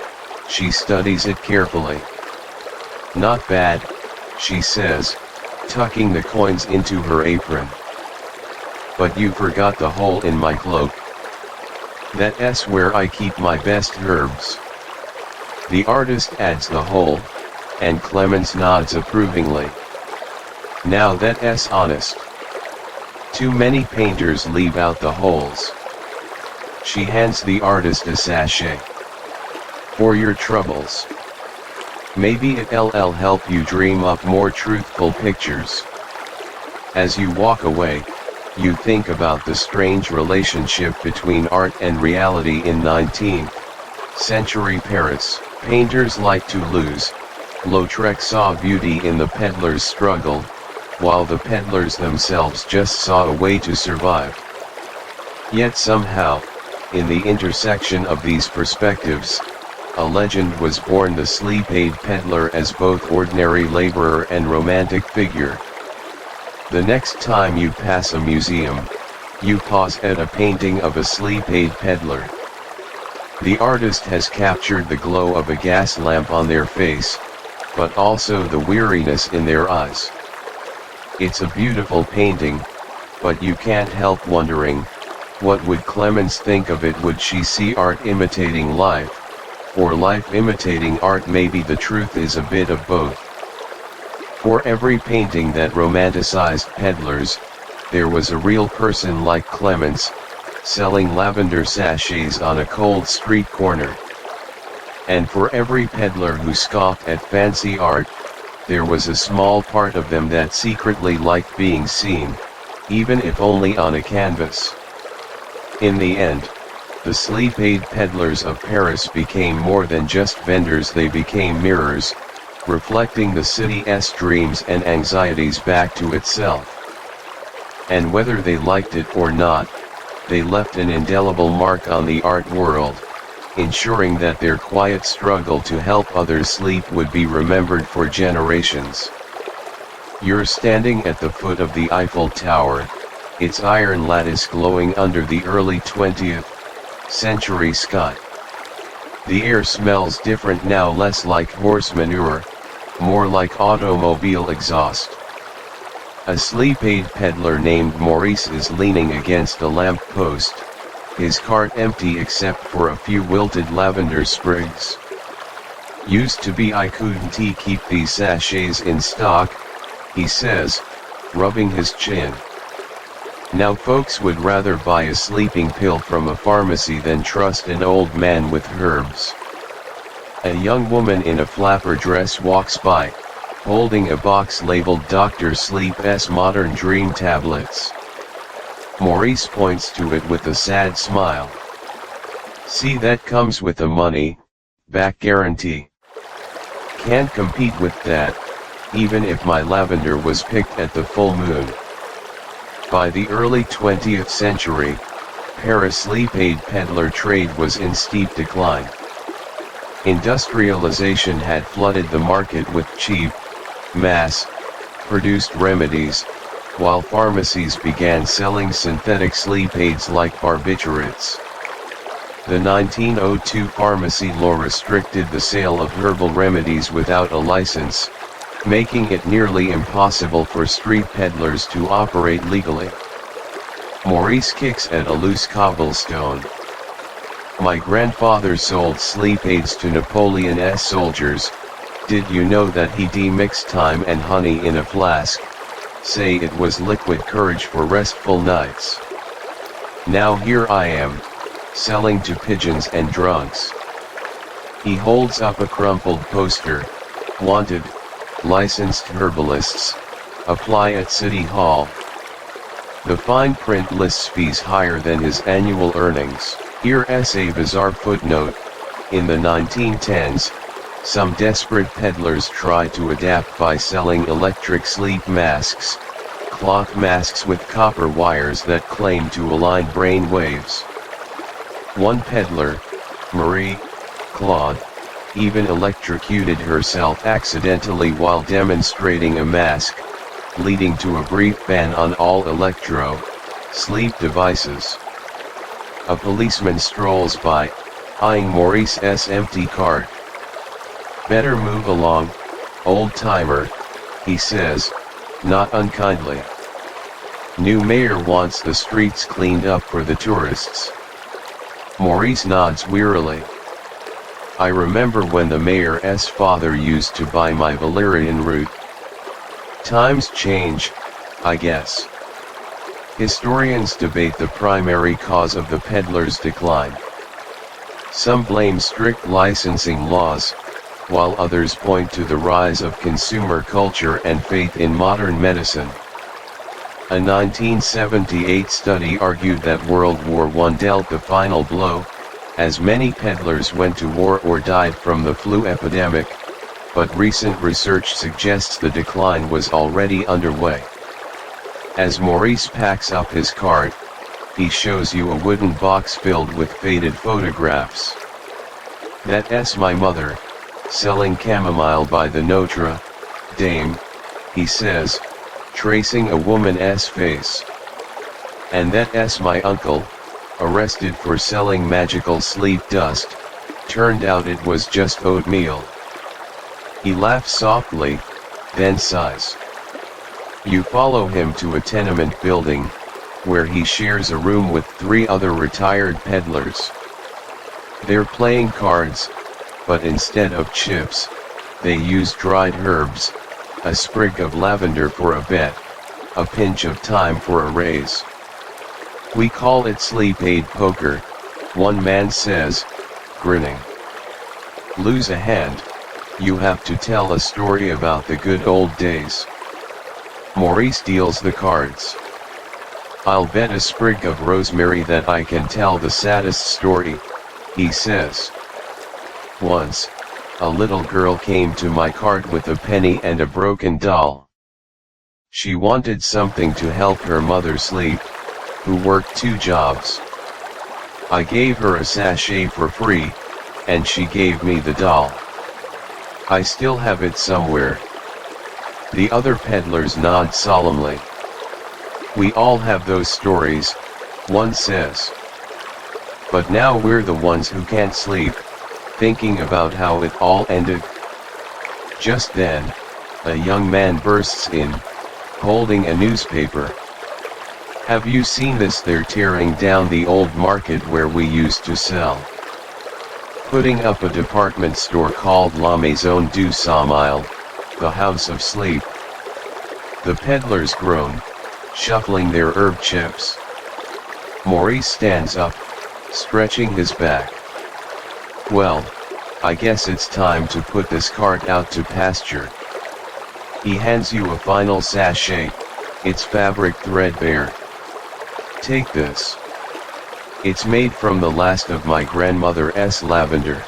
she studies it carefully. "Not bad," she says, tucking the coins into her apron. "But you forgot the hole in my cloak. That's where I keep my best herbs." The artist adds the hole, and Clemence nods approvingly. "Now that's honest. Too many painters leave out the holes." She hands the artist a sachet. "For your troubles. Maybe it'll help you dream up more truthful pictures." As you walk away, you think about the strange relationship between art and reality in 19th century Paris. Painters like Toulouse-Lautrec saw beauty in the peddler's struggle, while the peddlers themselves just saw a way to survive. Yet somehow, in the intersection of these perspectives, a legend was born: the sleep-aid peddler as both ordinary laborer and romantic figure. The next time you pass a museum, you pause at a painting of a sleep-aid peddler. The artist has captured the glow of a gas lamp on their face, but also the weariness in their eyes. It's a beautiful painting, but you can't help wondering, what would Clemence think of it? Would she see art imitating life, or life imitating art? Maybe the truth is a bit of both. For every painting that romanticized peddlers, there was a real person like Clemence, selling lavender sachets on a cold street corner. And for every peddler who scoffed at fancy art, there was a small part of them that secretly liked being seen, even if only on a canvas. In the end, the sleep-aid peddlers of Paris became more than just vendors. They became mirrors, reflecting the city's dreams and anxieties back to itself. And whether they liked it or not, they left an indelible mark on the art world, ensuring that their quiet struggle to help others sleep would be remembered for generations. You're standing at the foot of the Eiffel Tower, its iron lattice glowing under the early 20th century sky. The air smells different now, less like horse manure, more like automobile exhaust. A sleep-aid peddler named Maurice is leaning against a lamp post, his cart empty except for a few wilted lavender sprigs. "Used to be I couldn't keep these sachets in stock," he says, rubbing his chin. Now folks would rather buy a sleeping pill from a pharmacy than trust an old man with herbs. A young woman in a flapper dress walks by, holding a box labeled Dr. Sleep's Modern Dream Tablets. Maurice points to it with a sad smile. See, that comes with a money back guarantee. Can't compete with that, even if my lavender was picked at the full moon. By the early 20th century, Paris sleep-aid peddler trade was in steep decline. Industrialization had flooded the market with cheap, mass-produced remedies, while pharmacies began selling synthetic sleep aids like barbiturates. The 1902 pharmacy law restricted the sale of herbal remedies without a license, making it nearly impossible for street peddlers to operate legally. Maurice kicks at a loose cobblestone. My grandfather sold sleep aids to Napoleon's soldiers. Did you know that he demixed thyme and honey in a flask? Say it was liquid courage for restful nights. Now here I am, selling to pigeons and drunks. He holds up a crumpled poster, wanted, licensed herbalists, apply at City Hall. The fine print lists fees higher than his annual earnings. Here's a bizarre footnote. In the 1910s, some desperate peddlers tried to adapt by selling electric sleep masks, cloth masks with copper wires that claimed to align brain waves. One peddler, Marie Claude, even electrocuted herself accidentally while demonstrating a mask, leading to a brief ban on all sleep devices. A policeman strolls by, eyeing Maurice's empty cart. Better move along, old-timer, he says, not unkindly. New mayor wants the streets cleaned up for the tourists. Maurice nods wearily. I remember when the mayor's father used to buy my valerian root. Times change, I guess. Historians debate the primary cause of the peddler's decline. Some blame strict licensing laws, while others point to the rise of consumer culture and faith in modern medicine. A 1978 study argued that World War I dealt the final blow, as many peddlers went to war or died from the flu epidemic, but recent research suggests the decline was already underway. As Maurice packs up his cart, he shows you a wooden box filled with faded photographs. That's my mother, selling chamomile by the Notre Dame, he says, tracing a woman's face. And that's my uncle, arrested for selling magical sleep dust. Turned out it was just oatmeal. He laughs softly, then sighs. You follow him to a tenement building, where he shares a room with 3 other retired peddlers. They're playing cards, but instead of chips, they use dried herbs, a sprig of lavender for a bet, a pinch of thyme for a raise. We call it sleep aid poker, one man says, grinning. Lose a hand, you have to tell a story about the good old days. Maurice deals the cards. I'll bet a sprig of rosemary that I can tell the saddest story, he says. Once, a little girl came to my cart with a penny and a broken doll. She wanted something to help her mother sleep, who worked 2 jobs. I gave her a sachet for free, and she gave me the doll. I still have it somewhere. The other peddlers nod solemnly. We all have those stories, one says. But now we're the ones who can't sleep, thinking about how it all ended. Just then, a young man bursts in, holding a newspaper. Have you seen this? They're tearing down the old market where we used to sell. Putting up a department store called La Maison du Sommeil, the House of Sleep. The peddlers groan, shuffling their herb chips. Maurice stands up, stretching his back. Well, I guess it's time to put this cart out to pasture. He hands you a final sachet, its fabric threadbare. Take this. It's made from the last of my grandmother's lavender.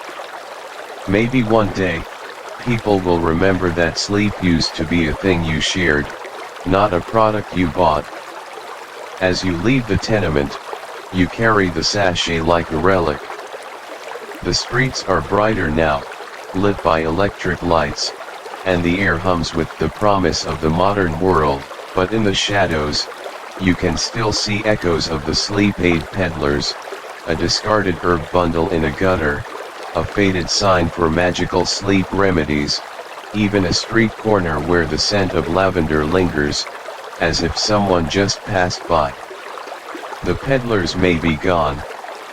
Maybe one day, people will remember that sleep used to be a thing you shared, not a product you bought. As you leave the tenement, you carry the sachet like a relic. The streets are brighter now, lit by electric lights, and the air hums with the promise of the modern world, but in the shadows, you can still see echoes of the sleep aid peddlers, a discarded herb bundle in a gutter, a faded sign for magical sleep remedies, even a street corner where the scent of lavender lingers, as if someone just passed by. The peddlers may be gone,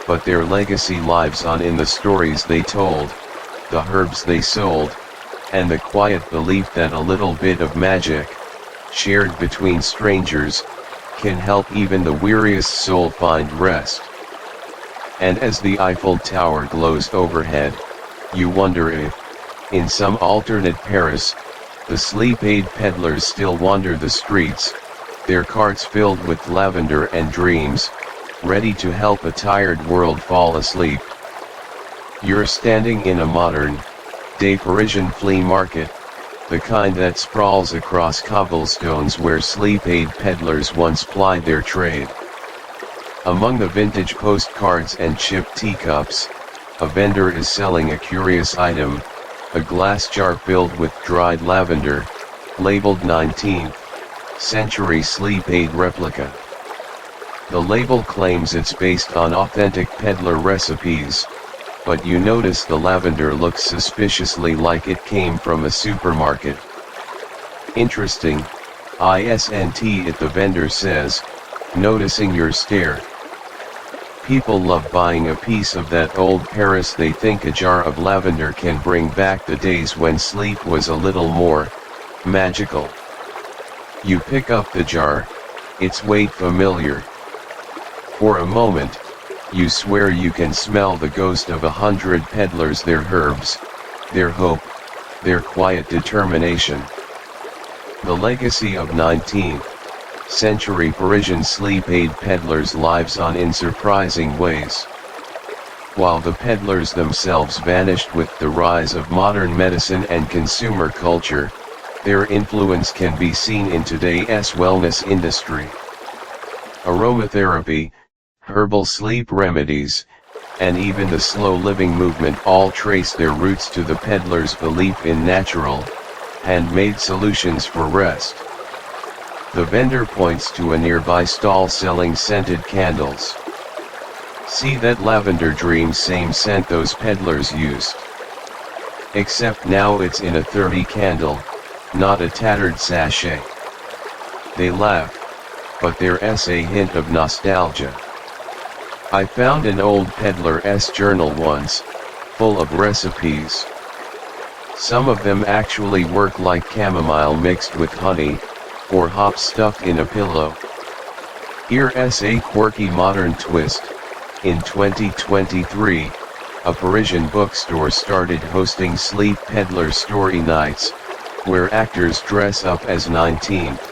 but their legacy lives on in the stories they told, the herbs they sold, and the quiet belief that a little bit of magic, shared between strangers, can help even the weariest soul find rest. And as the Eiffel Tower glows overhead, you wonder if, in some alternate Paris, the sleep aid peddlers still wander the streets, their carts filled with lavender and dreams, ready to help a tired world fall asleep. You're standing in a modern-day Parisian flea market, the kind that sprawls across cobblestones where sleep aid peddlers once plied their trade. Among the vintage postcards and chipped teacups, a vendor is selling a curious item, a glass jar filled with dried lavender, labeled 19th century sleep aid replica. The label claims it's based on authentic peddler recipes, but you notice the lavender looks suspiciously like it came from a supermarket. Interesting, isn't it, the vendor says, noticing your stare. People love buying a piece of that old Paris. They think a jar of lavender can bring back the days when sleep was a little more magical. You pick up the jar, its weight familiar. For a moment, you swear you can smell the ghost of 100 peddlers, their herbs, their hope, their quiet determination. The legacy of 19th century Parisian sleep aid peddlers lives on in surprising ways. While the peddlers themselves vanished with the rise of modern medicine and consumer culture, their influence can be seen in today's wellness industry. Aromatherapy, herbal sleep remedies, and even the slow living movement all trace their roots to the peddlers' belief in natural, handmade solutions for rest. The vendor points to a nearby stall selling scented candles. See that lavender dream, same scent those peddlers used. Except now it's in a 30 candle, not a tattered sachet. They laugh, but there's a hint of nostalgia. I found an old peddler's journal once, full of recipes. Some of them actually work, like chamomile mixed with honey, or hops stuffed in a pillow. Here's a quirky modern twist. In 2023, a Parisian bookstore started hosting sleep peddler story nights, where actors dress up as 19th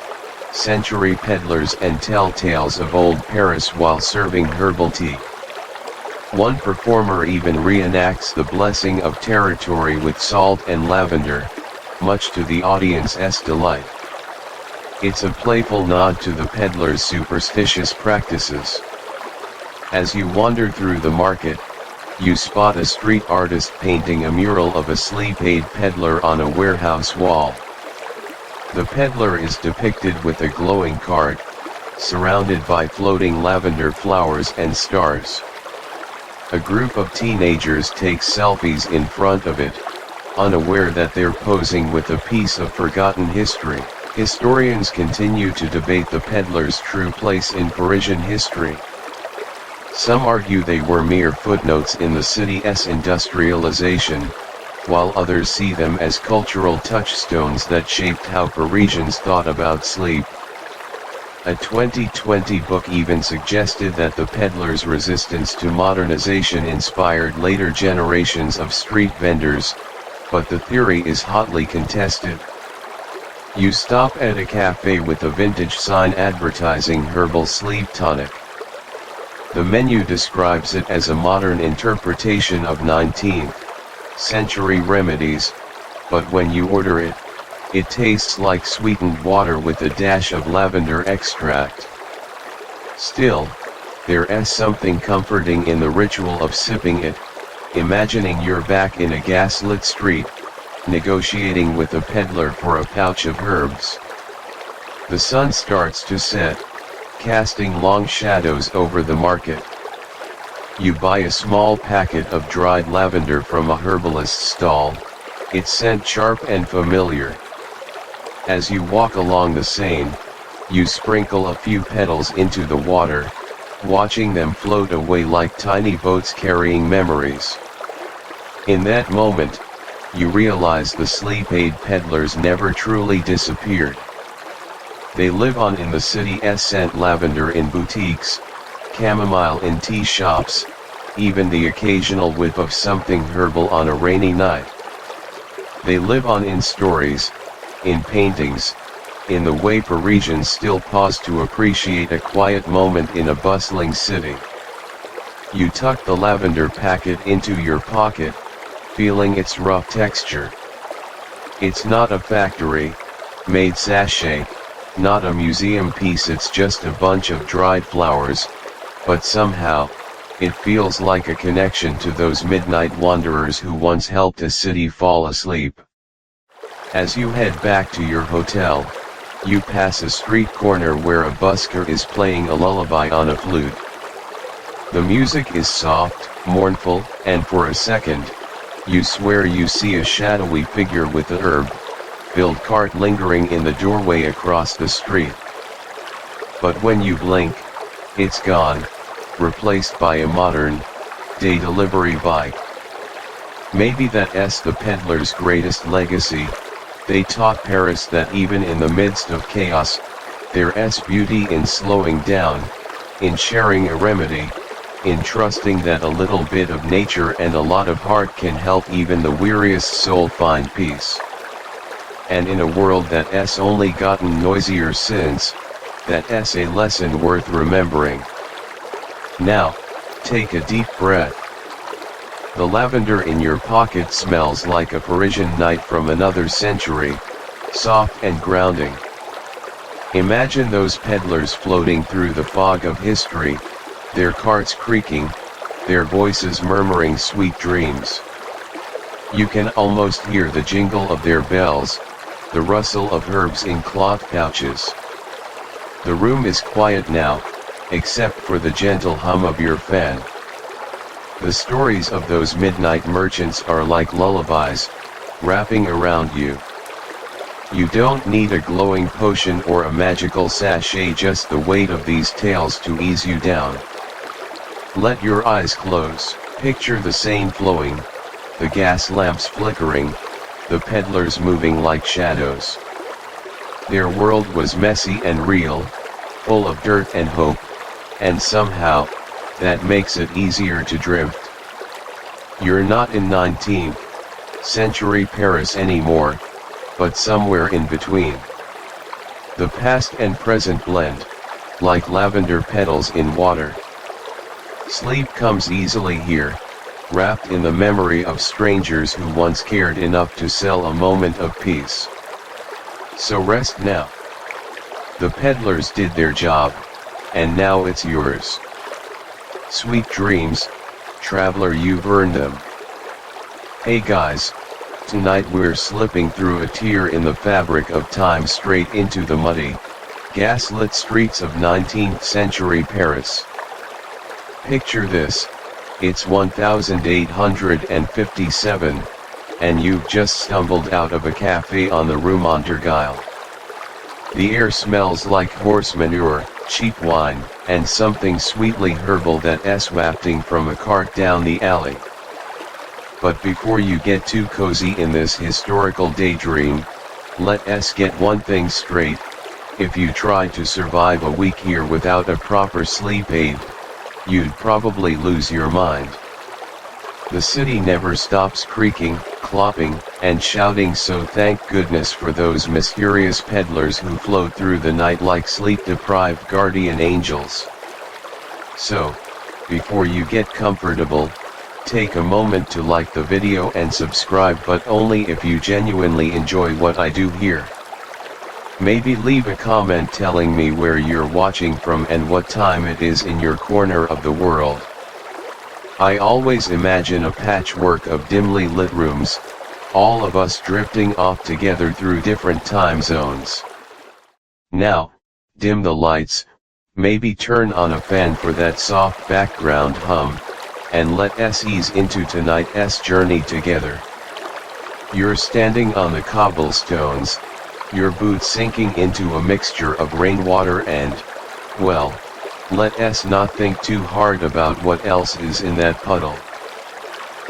century peddlers and tell tales of old Paris while serving herbal tea. One performer even reenacts the blessing of territory with salt and lavender, much to the audience's delight. It's a playful nod to the peddlers' superstitious practices. As you wander through the market, you spot a street artist painting a mural of a sleep aid peddler on a warehouse wall. The peddler is depicted with a glowing cart, surrounded by floating lavender flowers and stars. A group of teenagers takes selfies in front of it, unaware that they're posing with a piece of forgotten history. Historians continue to debate the peddlers' true place in Parisian history. Some argue they were mere footnotes in the city's industrialization, while others see them as cultural touchstones that shaped how Parisians thought about sleep. A 2020 book even suggested that the peddlers' resistance to modernization inspired later generations of street vendors, but the theory is hotly contested. You stop at a cafe with a vintage sign advertising herbal sleep tonic. The menu describes it as a modern interpretation of 19th century remedies, but when you order it, it tastes like sweetened water with a dash of lavender extract. Still, there's something comforting in the ritual of sipping it, imagining you're back in a gaslit street, negotiating with a peddler for a pouch of herbs. The sun starts to set, casting long shadows over the market. You buy a small packet of dried lavender from a herbalist's stall, its scent sharp and familiar. As you walk along the Seine, you sprinkle a few petals into the water, watching them float away like tiny boats carrying memories. In that moment, you realize the sleep aid peddlers never truly disappeared. They live on in the city's scent, lavender in boutiques, chamomile in tea shops, even the occasional whiff of something herbal on a rainy night. They live on in stories, in paintings, in the way Parisians still pause to appreciate a quiet moment in a bustling city. You tuck the lavender packet into your pocket, feeling its rough texture. It's not a factory-made sachet, not a museum piece, it's just a bunch of dried flowers, but somehow, it feels like a connection to those midnight wanderers who once helped a city fall asleep. As you head back to your hotel, you pass a street corner where a busker is playing a lullaby on a flute. The music is soft, mournful, and for a second, you swear you see a shadowy figure with a herb-filled cart lingering in the doorway across the street. But when you blink, it's gone, replaced by a modern-day delivery bike. Maybe that's the peddler's greatest legacy. They taught Paris that even in the midst of chaos, there's beauty in slowing down, in sharing a remedy, in trusting that a little bit of nature and a lot of heart can help even the weariest soul find peace. And in a world that's only gotten noisier since, that's a lesson worth remembering. Now, take a deep breath. The lavender in your pocket smells like a Parisian night from another century, soft and grounding. Imagine those peddlers floating through the fog of history, their carts creaking, their voices murmuring sweet dreams. You can almost hear the jingle of their bells, the rustle of herbs in cloth pouches. The room is quiet now, except for the gentle hum of your fan. The stories of those midnight merchants are like lullabies, wrapping around you. You don't need a glowing potion or a magical sachet, just the weight of these tales to ease you down. Let your eyes close, picture the Seine flowing, the gas lamps flickering, the peddlers moving like shadows. Their world was messy and real, full of dirt and hope, and somehow, that makes it easier to drift. You're not in 19th century Paris anymore, but somewhere in between. The past and present blend, like lavender petals in water. Sleep comes easily here, wrapped in the memory of strangers who once cared enough to sell a moment of peace. So rest now. The peddlers did their job, and now it's yours. Sweet dreams, traveler, you've earned them. Hey guys, tonight we're slipping through a tear in the fabric of time straight into the muddy, gaslit streets of 19th century Paris. Picture this, it's 1857, and you've just stumbled out of a café on the Rue Montorgueil. The air smells like horse manure, cheap wine, and something sweetly herbal that's wafting from a cart down the alley. But before you get too cozy in this historical daydream, let us get one thing straight: if you tried to survive a week here without a proper sleep aid, you'd probably lose your mind. The city never stops creaking, clopping, and shouting, so thank goodness for those mysterious peddlers who float through the night like sleep-deprived guardian angels. So, before you get comfortable, take a moment to like the video and subscribe, but only if you genuinely enjoy what I do here. Maybe leave a comment telling me where you're watching from and what time it is in your corner of the world. I always imagine a patchwork of dimly lit rooms, all of us drifting off together through different time zones. Now, dim the lights, maybe turn on a fan for that soft background hum, and let us ease into tonight's journey together. You're standing on the cobblestones, your boots sinking into a mixture of rainwater and, well, let us not think too hard about what else is in that puddle.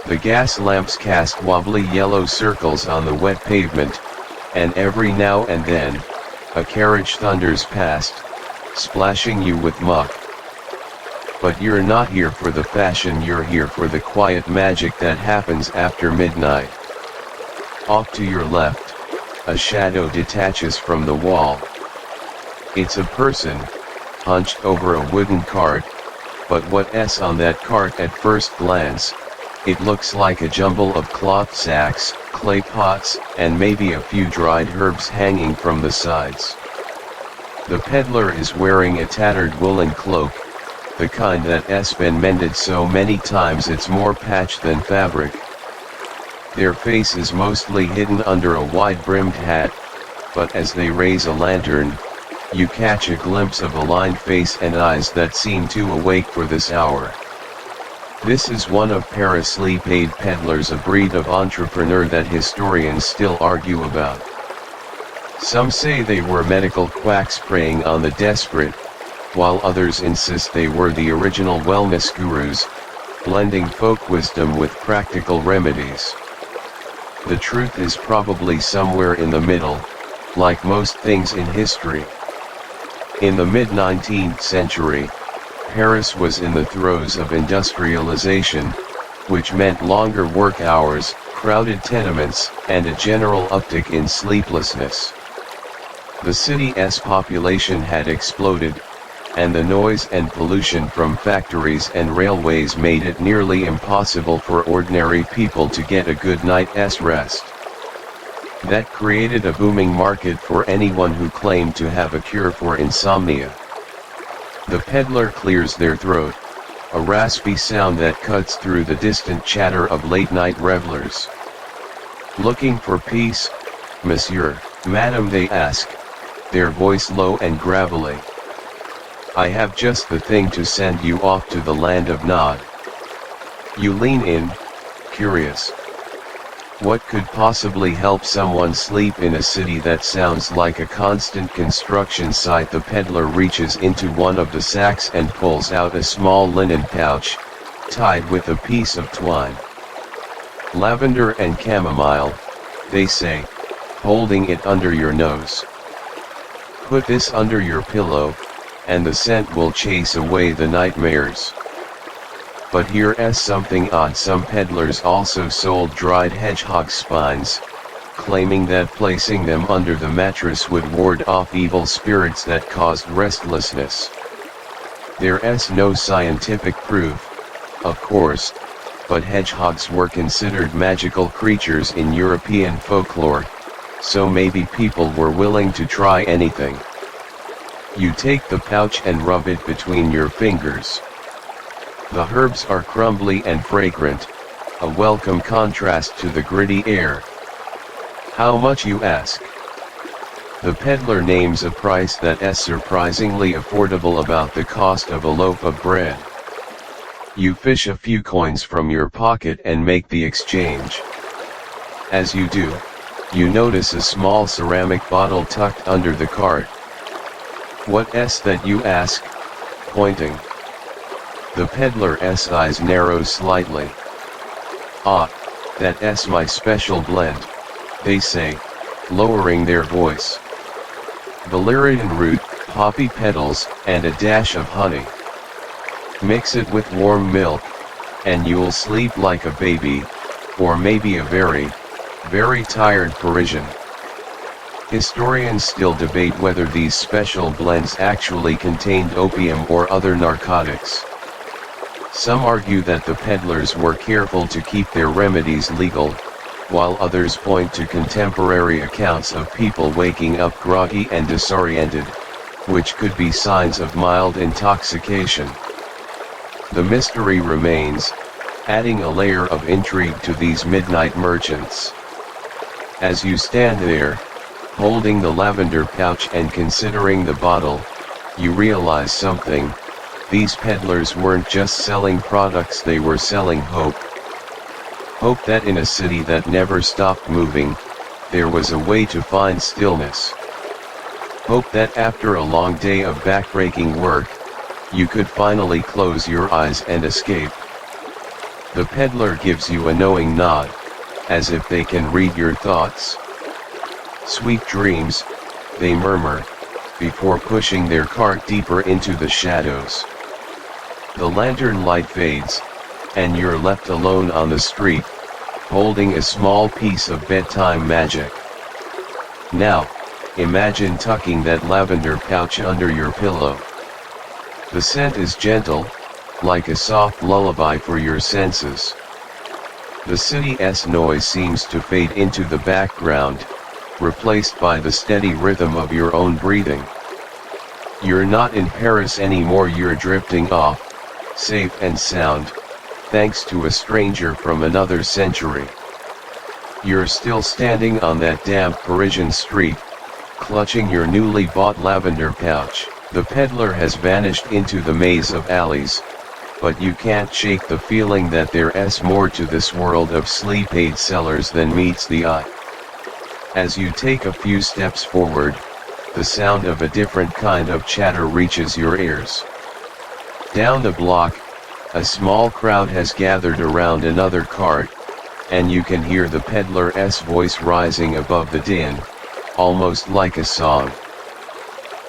The gas lamps cast wobbly yellow circles on the wet pavement, and every now and then, a carriage thunders past, splashing you with muck. But you're not here for the fashion, you're here for the quiet magic that happens after midnight. Off to your left, a shadow detaches from the wall. It's a person, hunched over a wooden cart, but what's on that cart at first glance? It looks like a jumble of cloth sacks, clay pots, and maybe a few dried herbs hanging from the sides. The peddler is wearing a tattered woolen cloak, the kind that's been mended so many times it's more patch than fabric. Their face is mostly hidden under a wide-brimmed hat, but as they raise a lantern, you catch a glimpse of a lined face and eyes that seem too awake for this hour. This is one of Paris' sleep-aid peddlers, a breed of entrepreneur that historians still argue about. Some say they were medical quacks preying on the desperate, while others insist they were the original wellness gurus, blending folk wisdom with practical remedies. The truth is probably somewhere in the middle, like most things in history. In the mid-19th century, Paris was in the throes of industrialization, which meant longer work hours, crowded tenements, and a general uptick in sleeplessness. The city's population had exploded, and the noise and pollution from factories and railways made it nearly impossible for ordinary people to get a good night's rest. That created a booming market for anyone who claimed to have a cure for insomnia. The peddler clears their throat, a raspy sound that cuts through the distant chatter of late-night revelers. Looking for peace, monsieur, madam, they ask, their voice low and gravelly. I have just the thing to send you off to the land of Nod. You lean in, curious. What could possibly help someone sleep in a city that sounds like a constant construction site? The peddler reaches into one of the sacks and pulls out a small linen pouch, tied with a piece of twine. Lavender and chamomile, they say, holding it under your nose. Put this under your pillow, and the scent will chase away the nightmares. But here's something odd: some peddlers also sold dried hedgehog spines, claiming that placing them under the mattress would ward off evil spirits that caused restlessness. There's no scientific proof, of course, but hedgehogs were considered magical creatures in European folklore, so maybe people were willing to try anything. You take the pouch and rub it between your fingers. The herbs are crumbly and fragrant, a welcome contrast to the gritty air. How much, you ask? The peddler names a price that's surprisingly affordable, about the cost of a loaf of bread. You fish a few coins from your pocket and make the exchange. As you do, you notice a small ceramic bottle tucked under the cart. What's that, you ask, pointing. The peddler's eyes narrow slightly. Ah, That's my special blend, they say, lowering their voice. Valerian root, poppy petals, and a dash of honey. Mix it with warm milk, and you'll sleep like a baby, or maybe a very, very tired Parisian. Historians still debate whether these special blends actually contained opium or other narcotics. Some argue that the peddlers were careful to keep their remedies legal, while others point to contemporary accounts of people waking up groggy and disoriented, which could be signs of mild intoxication. The mystery remains, adding a layer of intrigue to these midnight merchants. As you stand there, holding the lavender pouch and considering the bottle, you realize something: these peddlers weren't just selling products, they were selling hope. Hope that in a city that never stopped moving, there was a way to find stillness. Hope that after a long day of backbreaking work, you could finally close your eyes and escape. The peddler gives you a knowing nod, as if they can read your thoughts. Sweet dreams, they murmur, before pushing their cart deeper into the shadows. The lantern light fades, and you're left alone on the street, holding a small piece of bedtime magic. Now, imagine tucking that lavender pouch under your pillow. The scent is gentle, like a soft lullaby for your senses. The city's noise seems to fade into the background, replaced by the steady rhythm of your own breathing. You're not in Paris anymore, you're drifting off, safe and sound, thanks to a stranger from another century. You're still standing on that damp Parisian street, clutching your newly bought lavender pouch. The peddler has vanished into the maze of alleys, but you can't shake the feeling that there's more to this world of sleep aid sellers than meets the eye. As you take a few steps forward, the sound of a different kind of chatter reaches your ears. Down the block, a small crowd has gathered around another cart, and you can hear the peddler's voice rising above the din, almost like a song.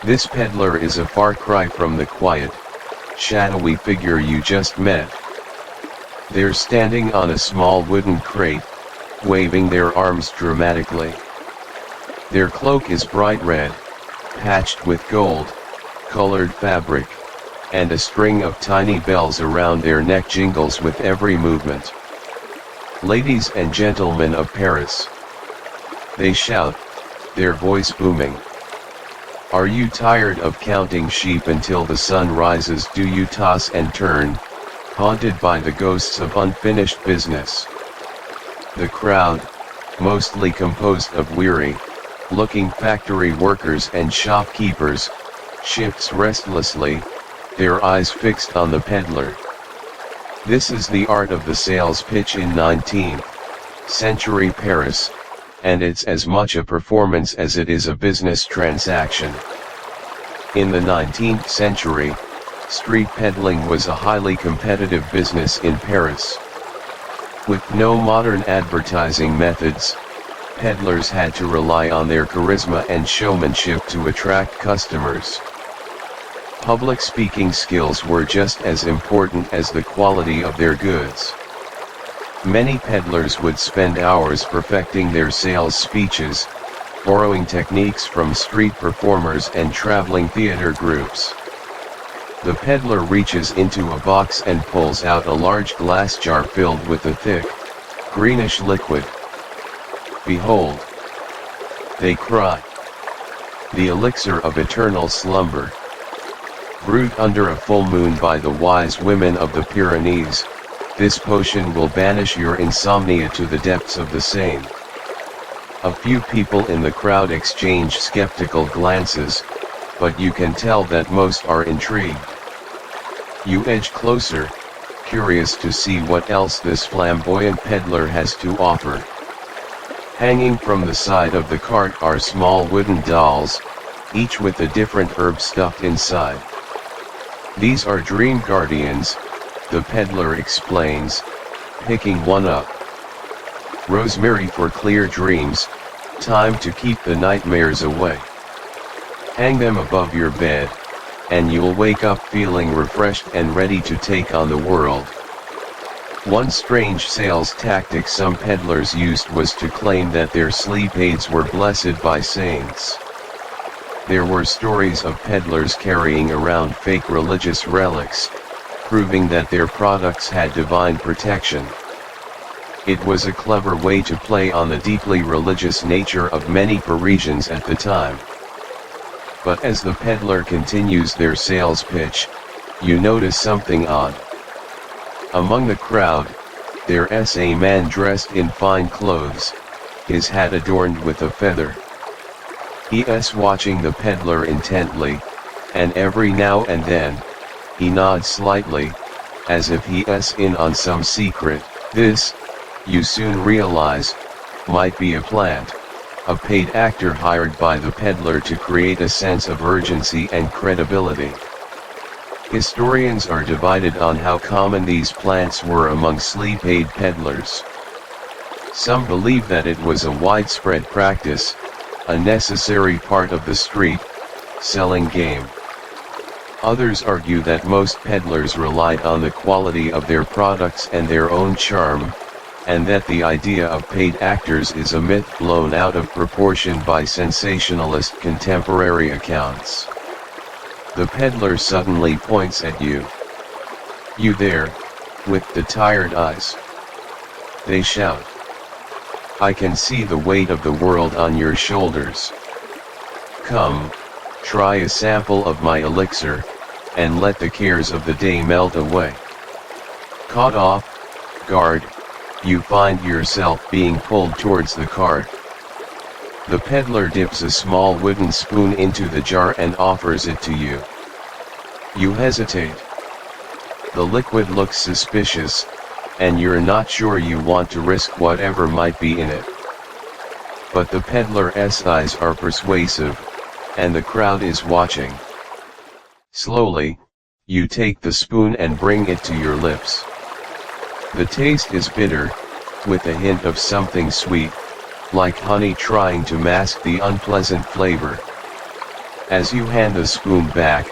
This peddler is a far cry from the quiet, shadowy figure you just met. They're standing on a small wooden crate, waving their arms dramatically. Their cloak is bright red, patched with gold-colored fabric, and a string of tiny bells around their neck jingles with every movement. Ladies and gentlemen of Paris, they shout, their voice booming. Are you tired of counting sheep until the sun rises? Do you toss and turn, haunted by the ghosts of unfinished business? The crowd, mostly composed of weary-looking factory workers and shopkeepers, shifts restlessly, their eyes fixed on the peddler. This is the art of the sales pitch in 19th century Paris, and it's as much a performance as it is a business transaction. In the 19th century, street peddling was a highly competitive business in Paris. With no modern advertising methods, peddlers had to rely on their charisma and showmanship to attract customers. Public speaking skills were just as important as the quality of their goods. Many peddlers would spend hours perfecting their sales speeches, borrowing techniques from street performers and traveling theater groups. The peddler reaches into a box and pulls out a large glass jar filled with a thick, greenish liquid. Behold! They cry. The elixir of eternal slumber. Brewed under a full moon by the wise women of the Pyrenees, this potion will banish your insomnia to the depths of the Seine. A few people in the crowd exchange skeptical glances, but you can tell that most are intrigued. You edge closer, curious to see what else this flamboyant peddler has to offer. Hanging from the side of the cart are small wooden dolls, each with a different herb stuffed inside. These are dream guardians, the peddler explains, picking one up. rosemary for clear dreams, thyme to keep the nightmares away. Hang them above your bed, and you'll wake up feeling refreshed and ready to take on the world. One strange sales tactic some peddlers used was to claim that their sleep aids were blessed by saints. There were stories of peddlers carrying around fake religious relics, proving that their products had divine protection. It was a clever way to play on the deeply religious nature of many Parisians at the time. But as the peddler continues their sales pitch, you notice something odd. Among the crowd, there's a man dressed in fine clothes, his hat adorned with a feather. He's watching the peddler intently, and every now and then, he nods slightly, as if he's in on some secret. This, you soon realize, might be a plant, a paid actor hired by the peddler to create a sense of urgency and credibility. Historians are divided on how common these plants were among sleep aid peddlers. Some believe that it was a widespread practice, a necessary part of the street selling game. Others argue that most peddlers relied on the quality of their products and their own charm, and that the idea of paid actors is a myth blown out of proportion by sensationalist contemporary accounts. The peddler suddenly points at you. You there, with the tired eyes. They shout. I can see the weight of the world on your shoulders. Come, try a sample of my elixir, and let the cares of the day melt away. Caught off guard, you find yourself being pulled towards the cart. The peddler dips a small wooden spoon into the jar and offers it to you. You hesitate. The liquid looks suspicious, and you're not sure you want to risk whatever might be in it. But the peddler's eyes are persuasive, and the crowd is watching. Slowly, you take the spoon and bring it to your lips. The taste is bitter, with a hint of something sweet, like honey trying to mask the unpleasant flavor. As you hand the spoon back,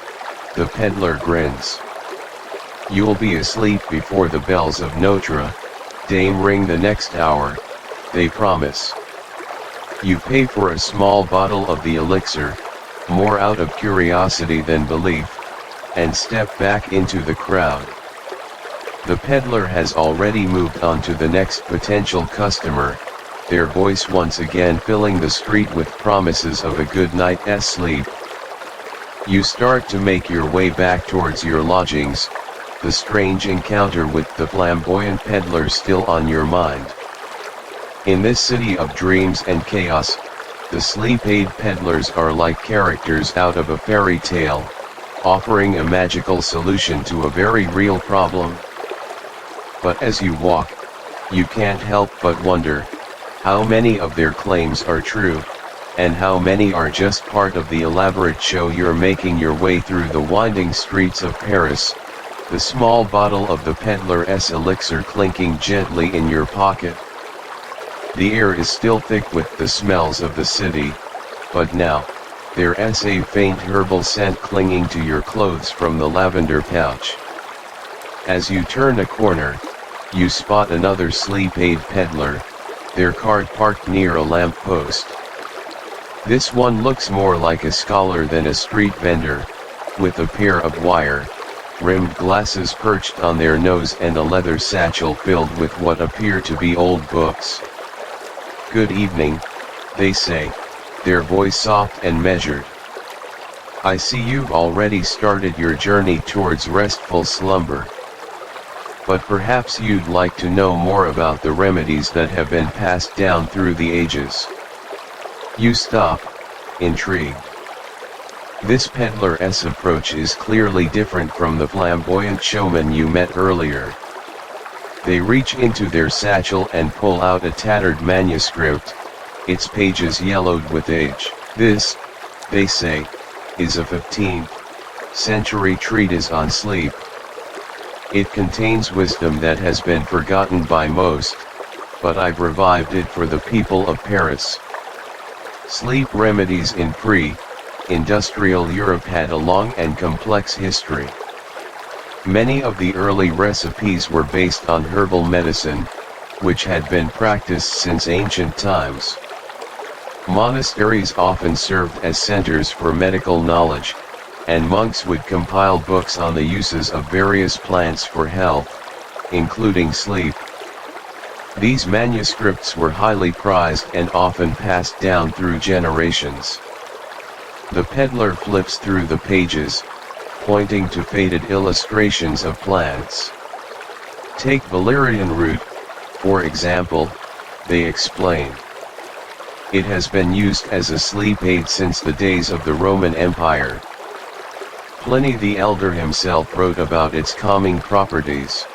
the peddler grins. You'll be asleep before the bells of Notre Dame ring the next hour, they promise. You pay for a small bottle of the elixir, more out of curiosity than belief, and step back into the crowd. The peddler has already moved on to the next potential customer, their voice once again filling the street with promises of a good night's sleep. You start to make your way back towards your lodgings, the strange encounter with the flamboyant peddler still on your mind. In this city of dreams and chaos, the sleep aid peddlers are like characters out of a fairy tale, offering a magical solution to a very real problem. But as you walk, you can't help but wonder, how many of their claims are true, and how many are just part of the elaborate show you're making your way through the winding streets of Paris, the small bottle of the peddler's elixir clinking gently in your pocket. The air is still thick with the smells of the city, but now, there's a faint herbal scent clinging to your clothes from the lavender pouch. As you turn a corner, you spot another sleep aid peddler, their cart parked near a lamp post. This one looks more like a scholar than a street vendor, with a pair of wire-rimmed glasses perched on their nose and a leather satchel filled with what appear to be old books. Good evening, they say, their voice soft and measured. I see you've already started your journey towards restful slumber. But perhaps you'd like to know more about the remedies that have been passed down through the ages. You stop, intrigued. This peddler's approach is clearly different from the flamboyant showman you met earlier. They reach into their satchel and pull out a tattered manuscript, its pages yellowed with age. This, they say, is a 15th century treatise on sleep. It contains wisdom that has been forgotten by most, but I've revived it for the people of Paris. Sleep remedies in pre-industrial Europe had a long and complex history. Many of the early recipes were based on herbal medicine, which had been practiced since ancient times. Monasteries often served as centers for medical knowledge, and monks would compile books on the uses of various plants for health, including sleep. These manuscripts were highly prized and often passed down through generations. The peddler flips through the pages, pointing to faded illustrations of plants. Take valerian root, for example, they explain. It has been used as a sleep aid since the days of the Roman Empire. Pliny the Elder himself wrote about its calming properties.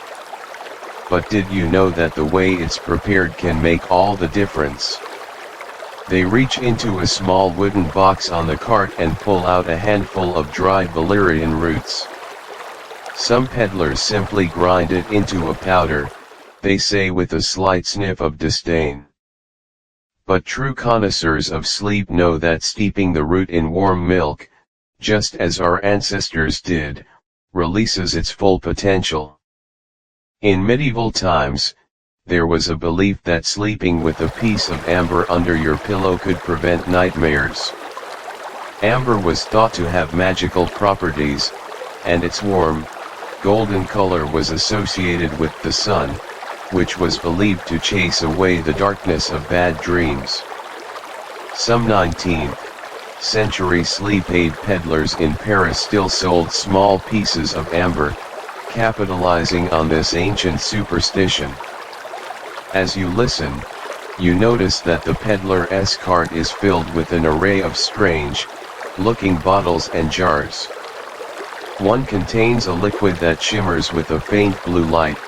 But did you know that the way it's prepared can make all the difference? They reach into a small wooden box on the cart and pull out a handful of dried valerian roots. Some peddlers simply grind it into a powder, they say with a slight sniff of disdain. But true connoisseurs of sleep know that steeping the root in warm milk, just as our ancestors did, releases its full potential. In medieval times, there was a belief that sleeping with a piece of amber under your pillow could prevent nightmares. Amber was thought to have magical properties, and its warm, golden color was associated with the sun, which was believed to chase away the darkness of bad dreams. Some 19th century sleep aid peddlers in Paris still sold small pieces of amber, capitalizing on this ancient superstition. As you listen, you notice that the peddler's cart is filled with an array of strange-looking bottles and jars. One contains a liquid that shimmers with a faint blue light,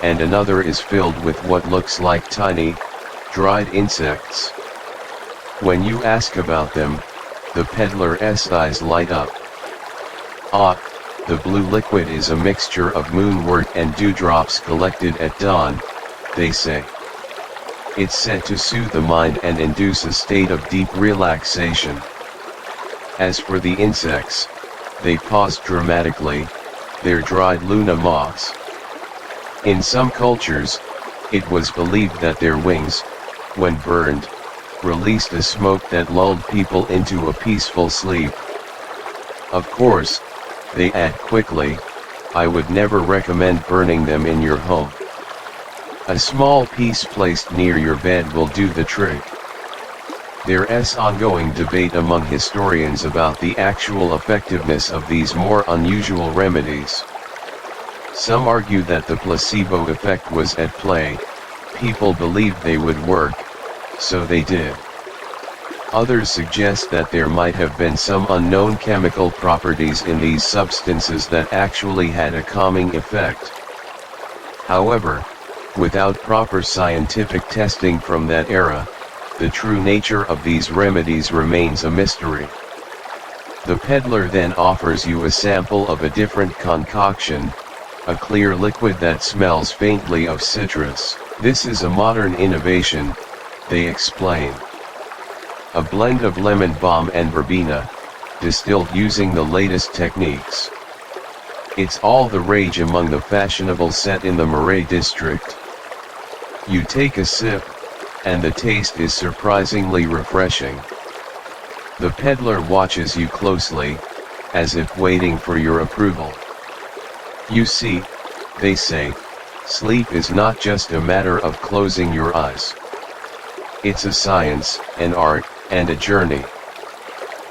and another is filled with what looks like tiny, dried insects. When you ask about them, the peddler's eyes light up. Ah, the blue liquid is a mixture of moonwort and dewdrops collected at dawn, they say. It's said to soothe the mind and induce a state of deep relaxation. As for the insects, they pause dramatically, they're dried Luna moths. In some cultures, it was believed that their wings, when burned, released a smoke that lulled people into a peaceful sleep. Of course, they add quickly, I would never recommend burning them in your home. A small piece placed near your bed will do the trick. There's ongoing debate among historians about the actual effectiveness of these more unusual remedies. Some argue that the placebo effect was at play, people believed they would work, so they did. Others suggest that there might have been some unknown chemical properties in these substances that actually had a calming effect. However, without proper scientific testing from that era, the true nature of these remedies remains a mystery. The peddler then offers you a sample of a different concoction, a clear liquid that smells faintly of citrus. This is a modern innovation, they explain. A blend of lemon balm and verbena, distilled using the latest techniques. It's all the rage among the fashionable set in the Marais district. You take a sip, and the taste is surprisingly refreshing. The peddler watches you closely, as if waiting for your approval. You see, they say, sleep is not just a matter of closing your eyes. It's a science, an art, and a journey.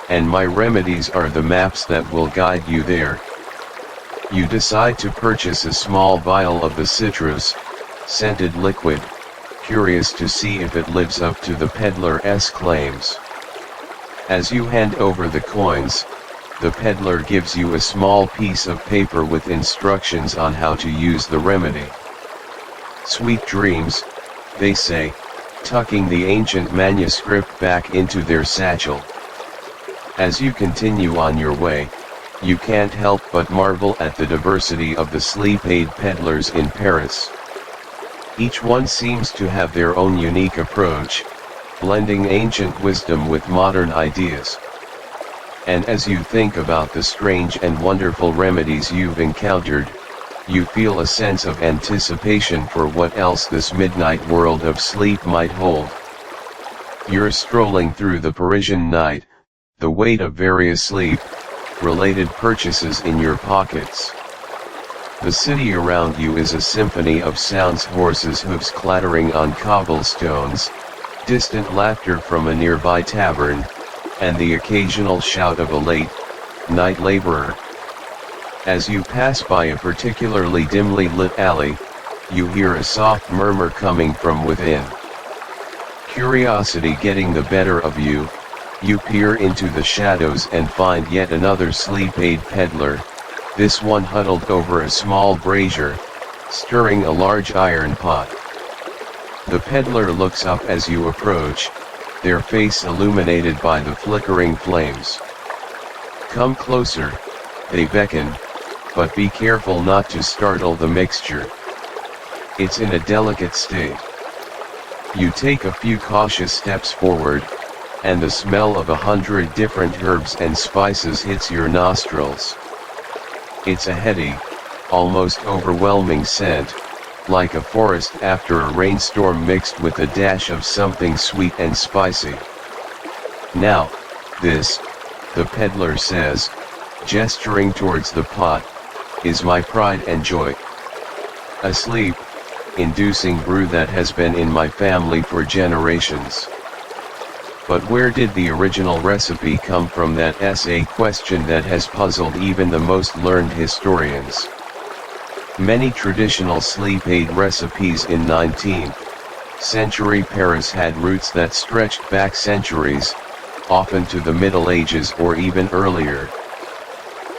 And my remedies are the maps that will guide you there. You decide to purchase a small vial of the citrus, scented liquid, curious to see if it lives up to the peddler's claims. As you hand over the coins, the peddler gives you a small piece of paper with instructions on how to use the remedy. Sweet dreams, they say, tucking the ancient manuscript back into their satchel. As you continue on your way, you can't help but marvel at the diversity of the sleep aid peddlers in Paris. Each one seems to have their own unique approach, blending ancient wisdom with modern ideas. And as you think about the strange and wonderful remedies you've encountered, you feel a sense of anticipation for what else this midnight world of sleep might hold. You're strolling through the Parisian night, the weight of various sleep-related purchases in your pockets. The city around you is a symphony of sounds: horses' hooves clattering on cobblestones, distant laughter from a nearby tavern, and the occasional shout of a late-night laborer. As you pass by a particularly dimly lit alley, you hear a soft murmur coming from within. Curiosity getting the better of you, you peer into the shadows and find yet another sleep-aid peddler, this one huddled over a small brazier, stirring a large iron pot. The peddler looks up as you approach, their face illuminated by the flickering flames. "Come closer," they beckon, "but be careful not to startle the mixture. It's in a delicate state." You take a few cautious steps forward, and the smell of 100 different herbs and spices hits your nostrils. It's a heady, almost overwhelming scent, like a forest after a rainstorm mixed with a dash of something sweet and spicy. "Now, this," the peddler says, gesturing towards the pot, "is my pride and joy. A sleep-inducing brew that has been in my family for generations." But where did the original recipe come from? That's a question that has puzzled even the most learned historians. Many traditional sleep aid recipes in 19th century Paris had roots that stretched back centuries, often to the Middle Ages or even earlier.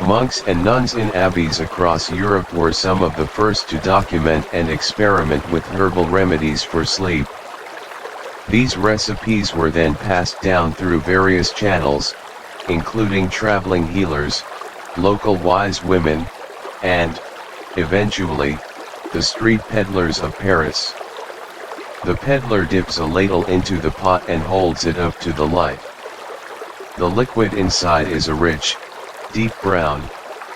Monks and nuns in abbeys across Europe were some of the first to document and experiment with herbal remedies for sleep. These recipes were then passed down through various channels, including traveling healers, local wise women, and, eventually, the street peddlers of Paris. The peddler dips a ladle into the pot and holds it up to the light. The liquid inside is a rich, deep brown,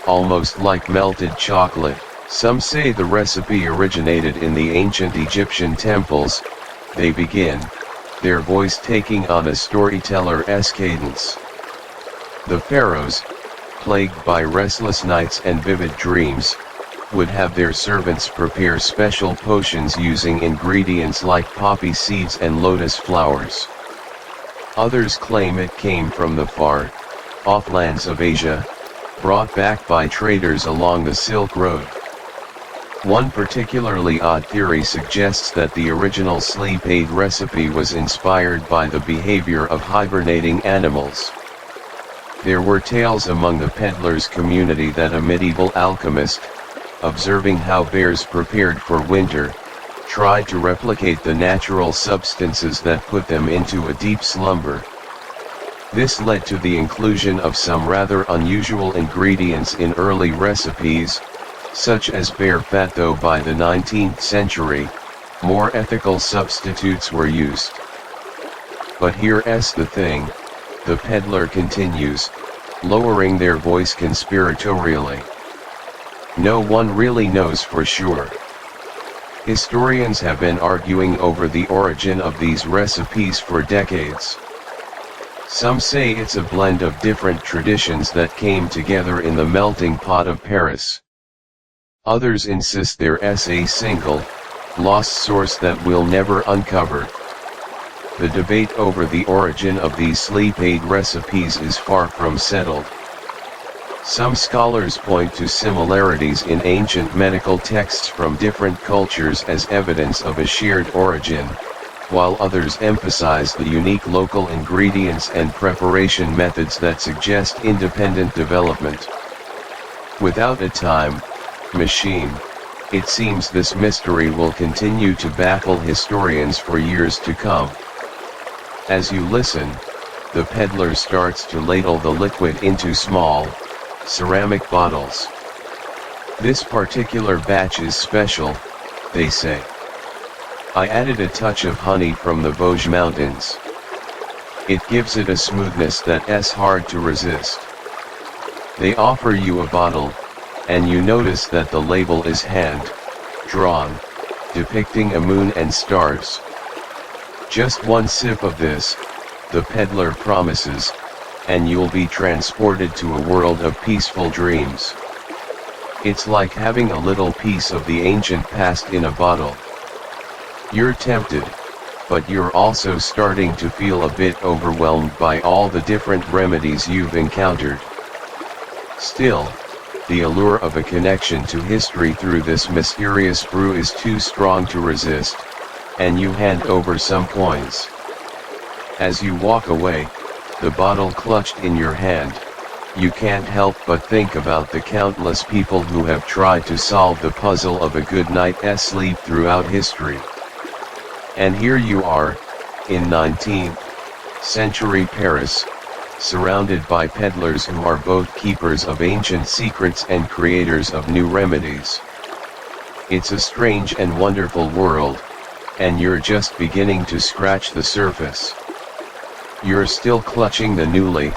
almost like melted chocolate. Some say the recipe originated in the ancient Egyptian temples, they begin, their voice taking on a storyteller-esque cadence. The pharaohs, plagued by restless nights and vivid dreams, would have their servants prepare special potions using ingredients like poppy seeds and lotus flowers. Others claim it came from the far-off lands of Asia, brought back by traders along the Silk Road. One particularly odd theory suggests that the original sleep aid recipe was inspired by the behavior of hibernating animals. There were tales among the peddlers' community that a medieval alchemist, observing how bears prepared for winter, tried to replicate the natural substances that put them into a deep slumber. This led to the inclusion of some rather unusual ingredients in early recipes, such as bear fat, though by the 19th century, more ethical substitutes were used. But here's the thing, the peddler continues, lowering their voice conspiratorially. No one really knows for sure. Historians have been arguing over the origin of these recipes for decades. Some say it's a blend of different traditions that came together in the melting pot of Paris. Others insist there's a single, lost source that we'll never uncover. The debate over the origin of these sleep aid recipes is far from settled. Some scholars point to similarities in ancient medical texts from different cultures as evidence of a shared origin, while others emphasize the unique local ingredients and preparation methods that suggest independent development. Without a time machine, it seems this mystery will continue to baffle historians for years to come. As you listen, the peddler starts to ladle the liquid into small, ceramic bottles. This particular batch is special, they say. I added a touch of honey from the Vosges Mountains. It gives it a smoothness that's hard to resist. They offer you a bottle, and you notice that the label is hand-drawn, depicting a moon and stars. Just one sip of this, the peddler promises, and you'll be transported to a world of peaceful dreams. It's like having a little piece of the ancient past in a bottle. You're tempted, but you're also starting to feel a bit overwhelmed by all the different remedies you've encountered. Still, the allure of a connection to history through this mysterious brew is too strong to resist, and you hand over some coins. As you walk away, the bottle clutched in your hand, you can't help but think about the countless people who have tried to solve the puzzle of a good night's sleep throughout history. And here you are, in 19th century Paris, surrounded by peddlers who are both keepers of ancient secrets and creators of new remedies. It's a strange and wonderful world, and you're just beginning to scratch the surface. You're still clutching the newly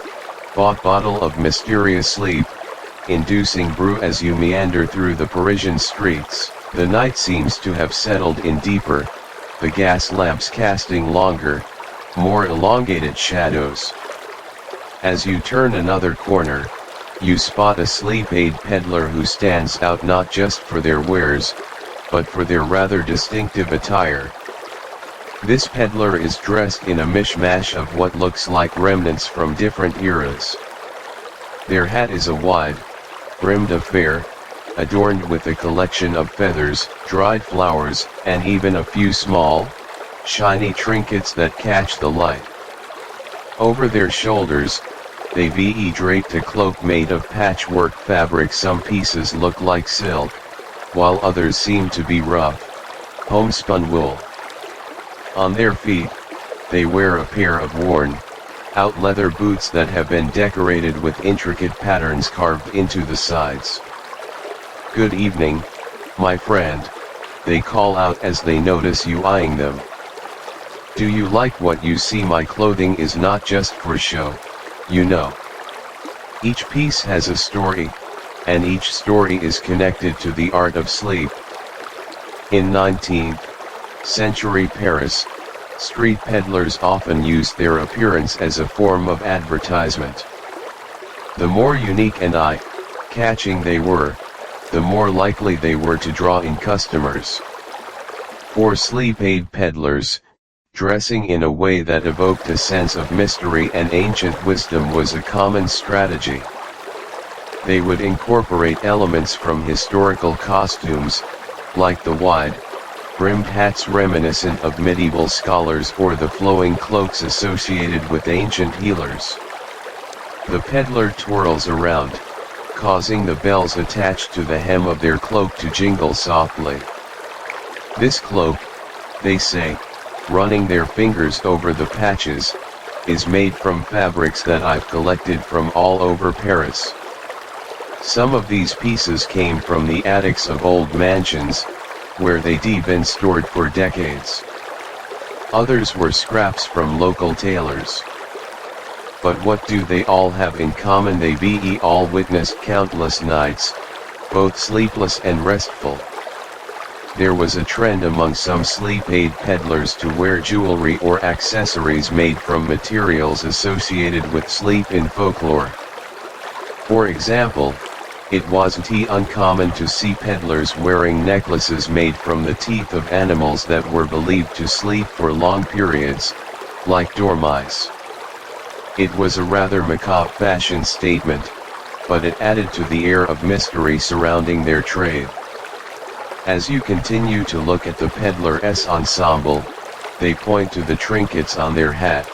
bought bottle of mysterious sleep-inducing brew as you meander through the Parisian streets. The night seems to have settled in deeper, the gas lamps casting longer, more elongated shadows. As you turn another corner, you spot a sleep aid peddler who stands out not just for their wares, but for their rather distinctive attire. This peddler is dressed in a mishmash of what looks like remnants from different eras. Their hat is a wide, brimmed affair, adorned with a collection of feathers, dried flowers, and even a few small, shiny trinkets that catch the light. Over their shoulders, they've draped a cloak made of patchwork fabric. Some pieces look like silk, while others seem to be rough, homespun wool. On their feet, they wear a pair of worn-out leather boots that have been decorated with intricate patterns carved into the sides. "Good evening, my friend," they call out as they notice you eyeing them. "Do you like what you see? My clothing is not just for show, you know. Each piece has a story, and each story is connected to the art of sleep." In 19th century Paris, street peddlers often used their appearance as a form of advertisement. The more unique and eye-catching they were, the more likely they were to draw in customers. For sleep aid peddlers, dressing in a way that evoked a sense of mystery and ancient wisdom was a common strategy. They would incorporate elements from historical costumes, like the wide, brimmed hats reminiscent of medieval scholars or the flowing cloaks associated with ancient healers. The peddler twirls around, causing the bells attached to the hem of their cloak to jingle softly. "This cloak," they say, running their fingers over the patches, "is made from fabrics that I've collected from all over Paris. Some of these pieces came from the attics of old mansions, where they'd been stored for decades. Others were scraps from local tailors. But what do they all have in common? They've all witnessed countless nights, both sleepless and restful. There was a trend among some sleep aid peddlers to wear jewelry or accessories made from materials associated with sleep in folklore. For example, it wasn't uncommon to see peddlers wearing necklaces made from the teeth of animals that were believed to sleep for long periods, like dormice. It was a rather macabre fashion statement, but it added to the air of mystery surrounding their trade. As you continue to look at the peddler's ensemble, they point to the trinkets on their hat.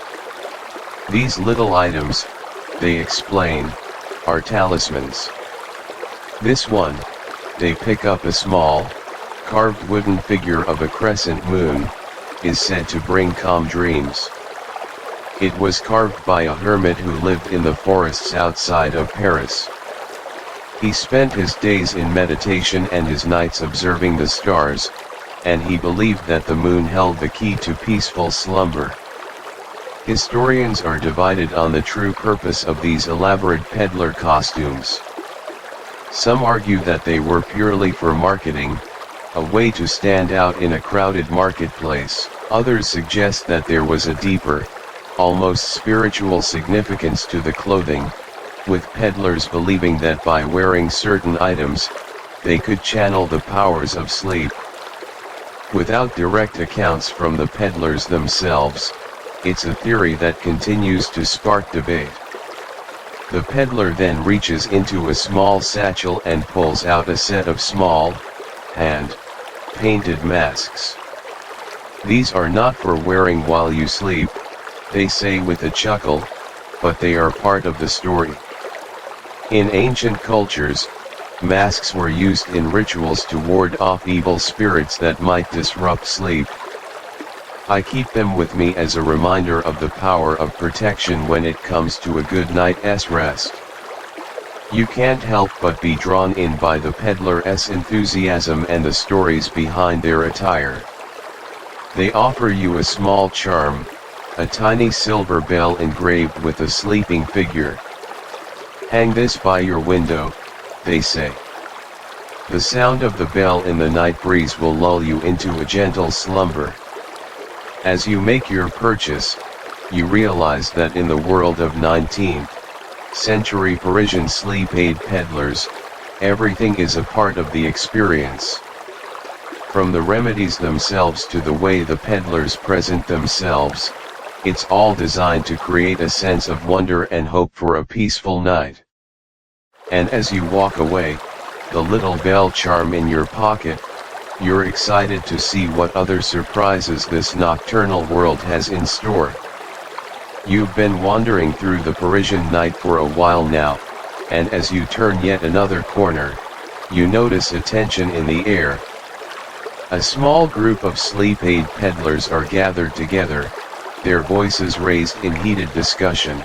"These little items," they explain, "are talismans. This one," they pick up a small, carved wooden figure of a crescent moon, "is said to bring calm dreams. It was carved by a hermit who lived in the forests outside of Paris. He spent his days in meditation and his nights observing the stars, and he believed that the moon held the key to peaceful slumber. Historians are divided on the true purpose of these elaborate peddler costumes. Some argue that they were purely for marketing, a way to stand out in a crowded marketplace. Others suggest that there was a deeper, almost spiritual significance to the clothing, with peddlers believing that by wearing certain items, they could channel the powers of sleep. Without direct accounts from the peddlers themselves, it's a theory that continues to spark debate. The peddler then reaches into a small satchel and pulls out a set of small, hand-painted masks. These are not for wearing while you sleep, they say with a chuckle, but they are part of the story. In ancient cultures, masks were used in rituals to ward off evil spirits that might disrupt sleep. I keep them with me as a reminder of the power of protection when it comes to a good night's rest. You can't help but be drawn in by the peddler's enthusiasm and the stories behind their attire. They offer you a small charm, a tiny silver bell engraved with a sleeping figure. Hang this by your window, they say. The sound of the bell in the night breeze will lull you into a gentle slumber. As you make your purchase, you realize that in the world of 19th century Parisian sleep aid peddlers, everything is a part of the experience. From the remedies themselves to the way the peddlers present themselves, it's all designed to create a sense of wonder and hope for a peaceful night. And as you walk away, the little bell charm in your pocket, you're excited to see what other surprises this nocturnal world has in store. You've been wandering through the Parisian night for a while now, and as you turn yet another corner, you notice a tension in the air. A small group of sleep aid peddlers are gathered together, their voices raised in heated discussion.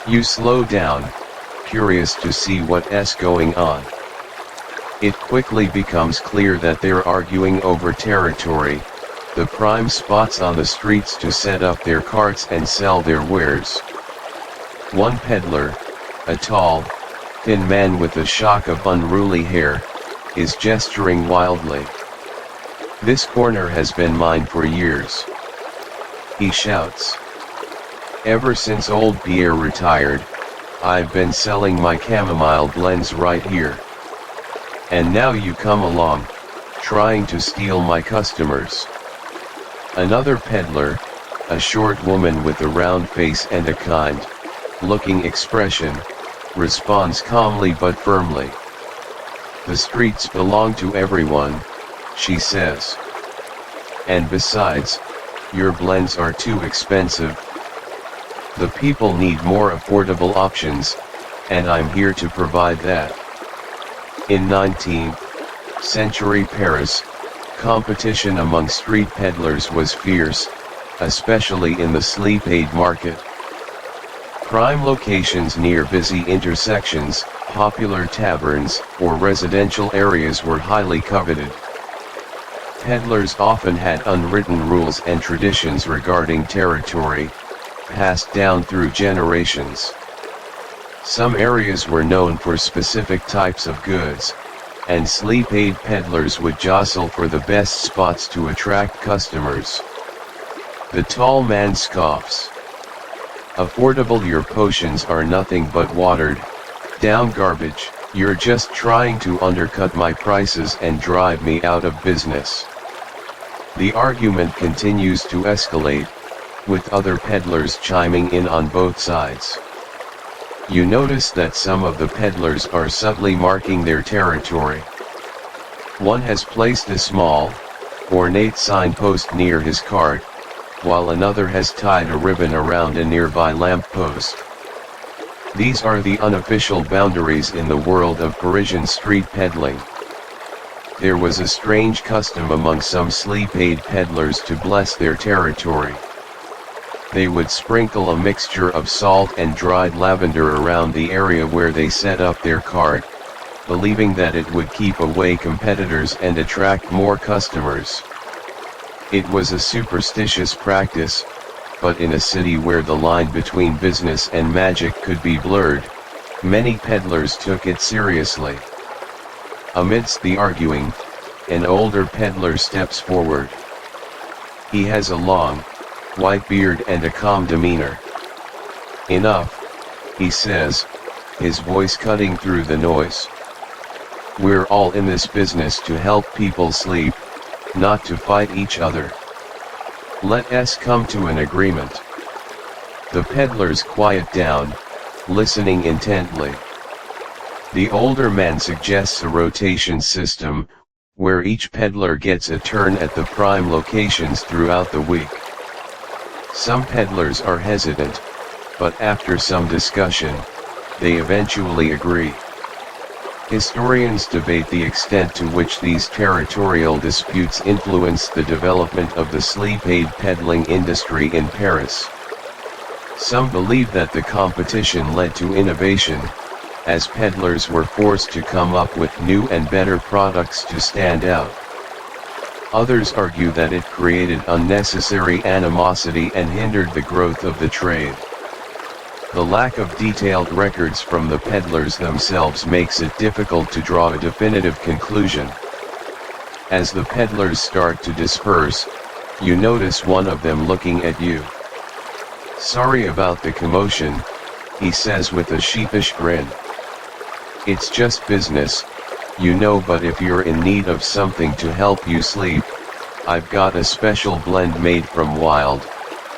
You slow down, curious to see what's going on. It quickly becomes clear that they're arguing over territory, the prime spots on the streets to set up their carts and sell their wares. One peddler, a tall, thin man with a shock of unruly hair, is gesturing wildly. "This corner has been mine for years," he shouts. "Ever since old Pierre retired, I've been selling my chamomile blends right here. And now you come along, trying to steal my customers." Another peddler, a short woman with a round face and a kind-looking expression, responds calmly but firmly. "The streets belong to everyone," she says. "And besides, your blends are too expensive. The people need more affordable options, and I'm here to provide that." In 19th century Paris, competition among street peddlers was fierce, especially in the sleep aid market. Prime locations near busy intersections, popular taverns, or residential areas were highly coveted. Peddlers often had unwritten rules and traditions regarding territory, passed down through generations. Some areas were known for specific types of goods, and sleep aid peddlers would jostle for the best spots to attract customers. The tall man scoffs. "Affordable, your potions are nothing but watered down garbage. You're just trying to undercut my prices and drive me out of business." The argument continues to escalate, with other peddlers chiming in on both sides. You notice that some of the peddlers are subtly marking their territory. One has placed a small, ornate signpost near his cart, while another has tied a ribbon around a nearby lamppost. These are the unofficial boundaries in the world of Parisian street peddling. There was a strange custom among some sleep aid peddlers to bless their territory. They would sprinkle a mixture of salt and dried lavender around the area where they set up their cart, believing that it would keep away competitors and attract more customers. It was a superstitious practice, but in a city where the line between business and magic could be blurred, many peddlers took it seriously. Amidst the arguing, an older peddler steps forward. He has a long, white beard and a calm demeanor. "Enough," he says, his voice cutting through the noise. "We're all in this business to help people sleep, not to fight each other. Let us come to an agreement." The peddlers quiet down, listening intently. The older man suggests a rotation system, where each peddler gets a turn at the prime locations throughout the week. Some peddlers are hesitant, but after some discussion, they eventually agree. Historians debate the extent to which these territorial disputes influenced the development of the sleep aid peddling industry in Paris. Some believe that the competition led to innovation, as peddlers were forced to come up with new and better products to stand out. Others argue that it created unnecessary animosity and hindered the growth of the trade. The lack of detailed records from the peddlers themselves makes it difficult to draw a definitive conclusion. As the peddlers start to disperse, you notice one of them looking at you. "Sorry about the commotion," he says with a sheepish grin. "It's just business, you know, but if you're in need of something to help you sleep, I've got a special blend made from wild,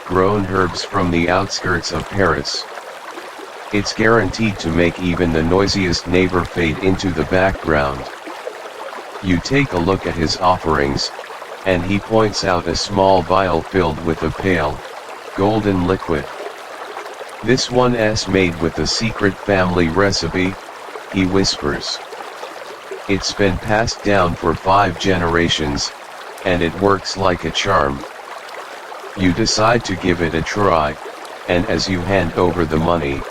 grown herbs from the outskirts of Paris. It's guaranteed to make even the noisiest neighbor fade into the background." You take a look at his offerings, and he points out a small vial filled with a pale, golden liquid. "This one's made with a secret family recipe," he whispers. "It's been passed down for 5 generations, and it works like a charm." You decide to give it a try, and as you hand over the money,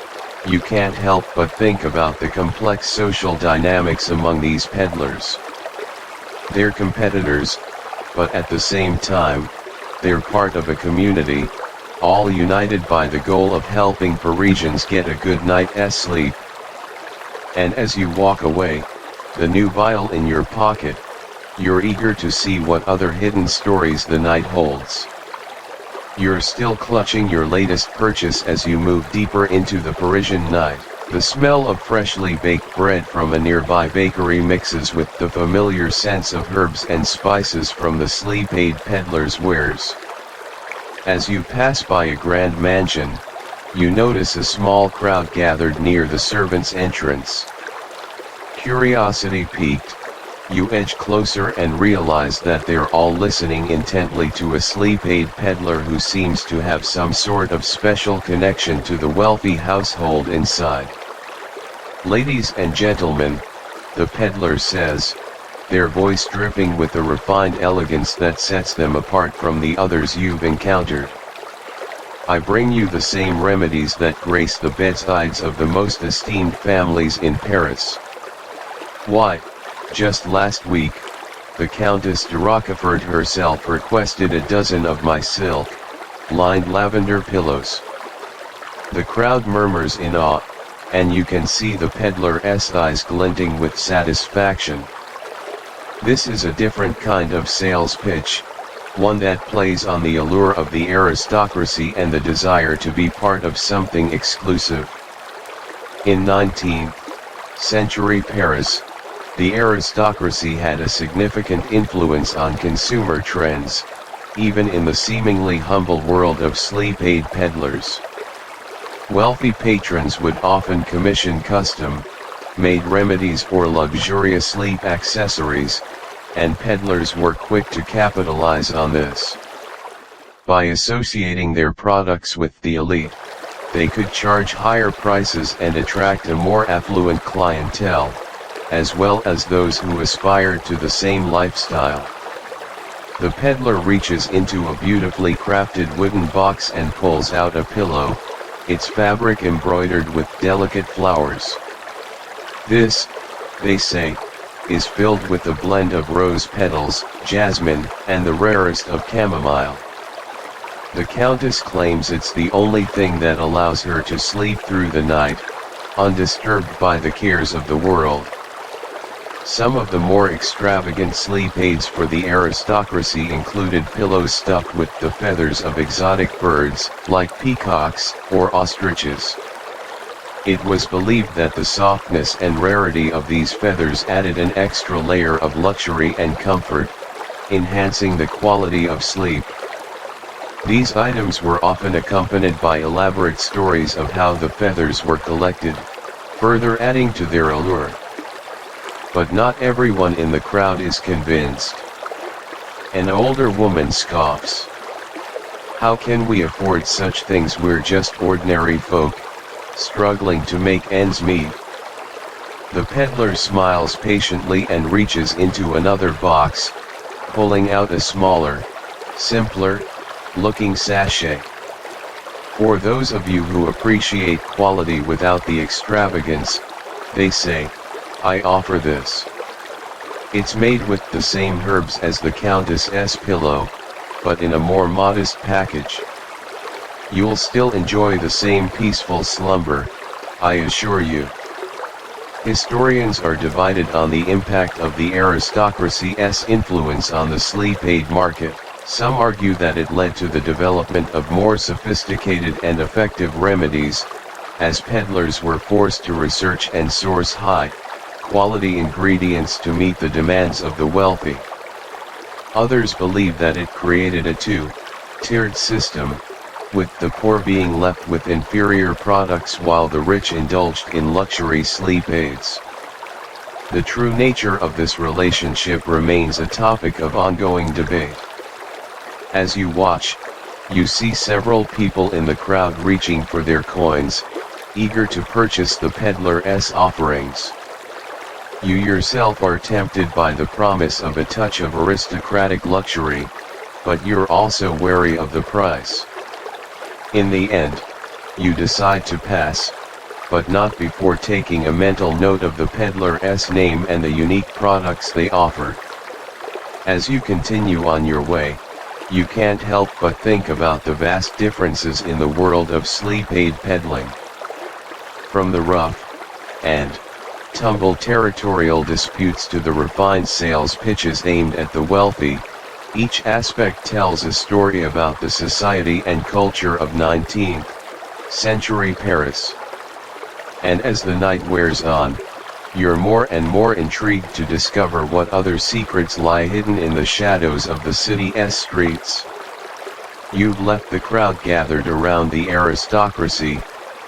you can't help but think about the complex social dynamics among these peddlers. They're competitors, but at the same time, they're part of a community, all united by the goal of helping Parisians get a good night's sleep. And as you walk away, the new vial in your pocket, you're eager to see what other hidden stories the night holds. You're still clutching your latest purchase as you move deeper into the Parisian night. The smell of freshly baked bread from a nearby bakery mixes with the familiar scents of herbs and spices from the sleep aid peddler's wares. As you pass by a grand mansion, you notice a small crowd gathered near the servants' entrance. Curiosity piqued, you edge closer and realize that they're all listening intently to a sleep aid peddler who seems to have some sort of special connection to the wealthy household inside. "Ladies and gentlemen," the peddler says, their voice dripping with a refined elegance that sets them apart from the others you've encountered. "I bring you the same remedies that grace the bedsides of the most esteemed families in Paris. Why, just last week, the Countess de Rochefort herself requested a dozen of my silk-lined lavender pillows." The crowd murmurs in awe, and you can see the peddler's eyes glinting with satisfaction. This is a different kind of sales pitch, one that plays on the allure of the aristocracy and the desire to be part of something exclusive. In 19th century Paris, the aristocracy had a significant influence on consumer trends, even in the seemingly humble world of sleep aid peddlers. Wealthy patrons would often commission custom-made remedies or luxurious sleep accessories, and peddlers were quick to capitalize on this. By associating their products with the elite, they could charge higher prices and attract a more affluent clientele, as well as those who aspired to the same lifestyle. The peddler reaches into a beautifully crafted wooden box and pulls out a pillow, its fabric embroidered with delicate flowers. "This," they say, is filled with a blend of rose petals, jasmine, and the rarest of chamomile. The Countess claims it's the only thing that allows her to sleep through the night, undisturbed by the cares of the world. Some of the more extravagant sleep aids for the aristocracy included pillows stuffed with the feathers of exotic birds, like peacocks or ostriches. It was believed that the softness and rarity of these feathers added an extra layer of luxury and comfort, enhancing the quality of sleep. These items were often accompanied by elaborate stories of how the feathers were collected, further adding to their allure. But not everyone in the crowd is convinced. An older woman scoffs. How can we afford such things? We're just ordinary folk, struggling to make ends meet. The peddler smiles patiently and reaches into another box, pulling out a smaller, simpler looking sachet. For those of you who appreciate quality without the extravagance, they say, I offer this. It's made with the same herbs as the Countess's pillow, but in a more modest package. You'll still enjoy the same peaceful slumber, I assure you. Historians are divided on the impact of the aristocracy's influence on the sleep aid market. Some argue that it led to the development of more sophisticated and effective remedies, as peddlers were forced to research and source high-quality ingredients to meet the demands of the wealthy. Others believe that it created a two-tiered system, with the poor being left with inferior products while the rich indulged in luxury sleep aids. The true nature of this relationship remains a topic of ongoing debate. As you watch, you see several people in the crowd reaching for their coins, eager to purchase the peddler's offerings. You yourself are tempted by the promise of a touch of aristocratic luxury, but you're also wary of the price. In the end, you decide to pass, but not before taking a mental note of the peddler's name and the unique products they offer. As you continue on your way, you can't help but think about the vast differences in the world of sleep aid peddling. From the rough and tumble territorial disputes to the refined sales pitches aimed at the wealthy, each aspect tells a story about the society and culture of 19th century Paris. And as the night wears on, you're more and more intrigued to discover what other secrets lie hidden in the shadows of the city's streets. You've left the crowd gathered around the aristocracy,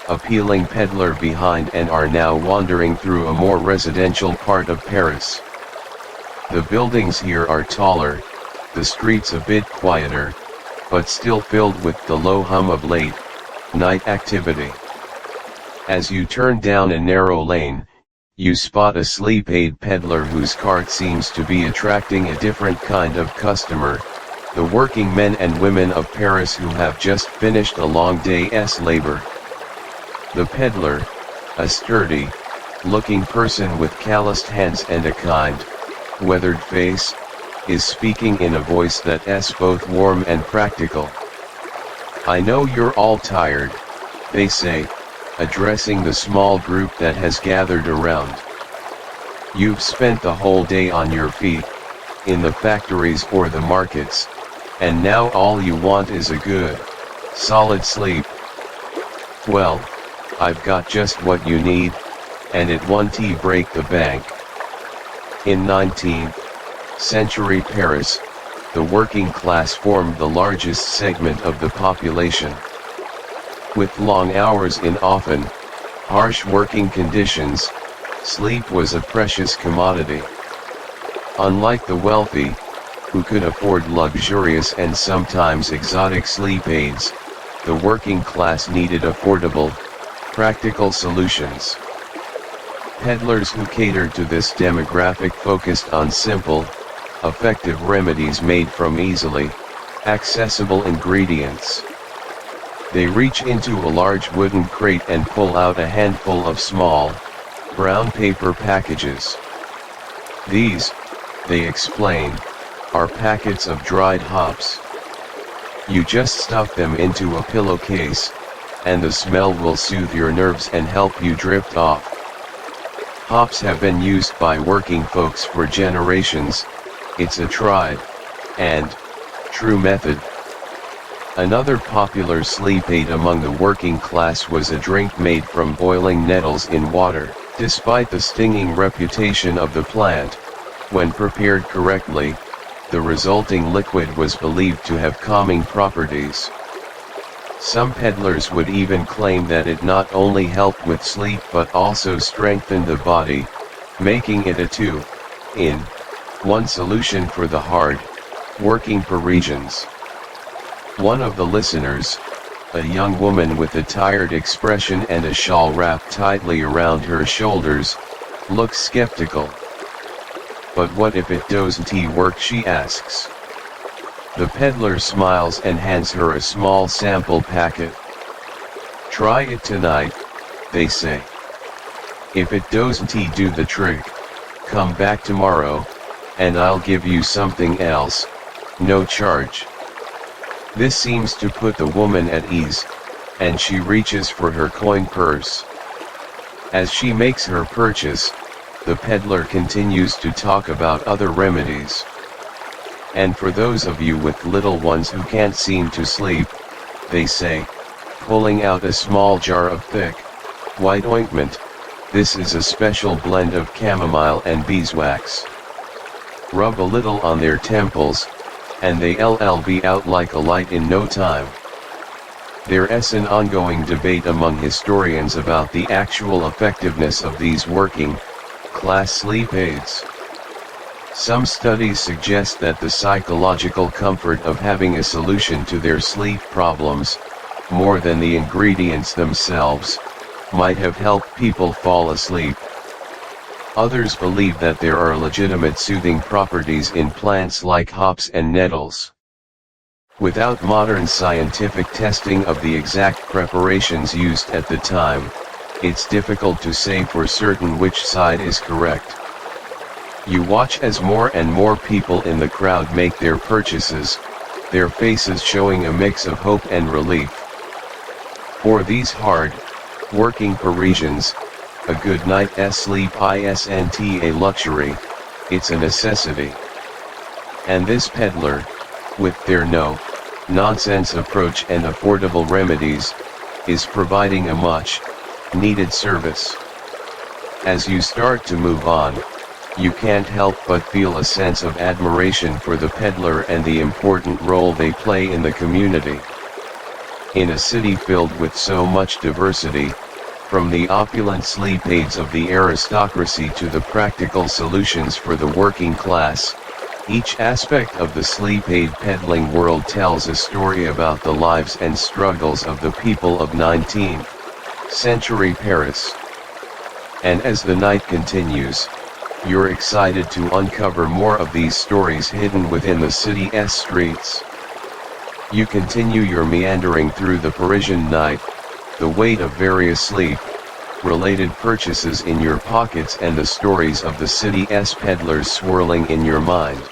appealing peddler behind, and are now wandering through a more residential part of Paris. The buildings here are taller, the streets a bit quieter, but still filled with the low hum of late-night activity. As you turn down a narrow lane, you spot a sleep aid peddler whose cart seems to be attracting a different kind of customer, the working men and women of Paris who have just finished a long day's labor. The peddler, a sturdy-looking person with calloused hands and a kind, weathered face, is speaking in a voice that's both warm and practical. I know you're all tired, they say, addressing the small group that has gathered around. You've spent the whole day on your feet, in the factories or the markets, and now all you want is a good, solid sleep. Well, I've got just what you need, and it won't break the bank. In 19th century Paris, the working class formed the largest segment of the population. With long hours in often harsh working conditions, sleep was a precious commodity. Unlike the wealthy, who could afford luxurious and sometimes exotic sleep aids, the working class needed affordable, practical solutions. Peddlers who catered to this demographic focused on simple, effective remedies made from easily accessible ingredients. They reach into a large wooden crate and pull out a handful of small, brown paper packages. These, they explain, are packets of dried hops. You just stuff them into a pillowcase, and the smell will soothe your nerves and help you drift off. Hops have been used by working folks for generations. It's a tried and true method. Another popular sleep aid among the working class was a drink made from boiling nettles in water. Despite the stinging reputation of the plant, when prepared correctly, the resulting liquid was believed to have calming properties. Some peddlers would even claim that it not only helped with sleep but also strengthened the body, making it a two-in-one solution for the hard-working Parisians. One of the listeners, a young woman with a tired expression and a shawl wrapped tightly around her shoulders, looks skeptical. "But what if it doesn't work?" she asks. The peddler smiles and hands her a small sample packet. "Try it tonight," they say. "If it doesn't do the trick, come back tomorrow, and I'll give you something else, no charge." This seems to put the woman at ease, and she reaches for her coin purse. As she makes her purchase, the peddler continues to talk about other remedies. "And for those of you with little ones who can't seem to sleep," they say, pulling out a small jar of thick, white ointment, "this is a special blend of chamomile and beeswax. Rub a little on their temples, and they'll be out like a light in no time." There's an ongoing debate among historians about the actual effectiveness of these working class sleep aids. Some studies suggest that the psychological comfort of having a solution to their sleep problems, more than the ingredients themselves, might have helped people fall asleep. Others believe that there are legitimate soothing properties in plants like hops and nettles. Without modern scientific testing of the exact preparations used at the time, it's difficult to say for certain which side is correct. You watch as more and more people in the crowd make their purchases, their faces showing a mix of hope and relief. For these hard-working Parisians, a good night's sleep isn't a luxury, it's a necessity. And this peddler, with their no-nonsense approach and affordable remedies, is providing a much-needed service. As you start to move on, you can't help but feel a sense of admiration for the peddler and the important role they play in the community. In a city filled with so much diversity, from the opulent sleep aids of the aristocracy to the practical solutions for the working class, each aspect of the sleep aid peddling world tells a story about the lives and struggles of the people of 19th century Paris. And as the night continues, you're excited to uncover more of these stories hidden within the city's streets. You continue your meandering through the Parisian night, the weight of various sleep-related purchases in your pockets and the stories of the city's peddlers swirling in your mind.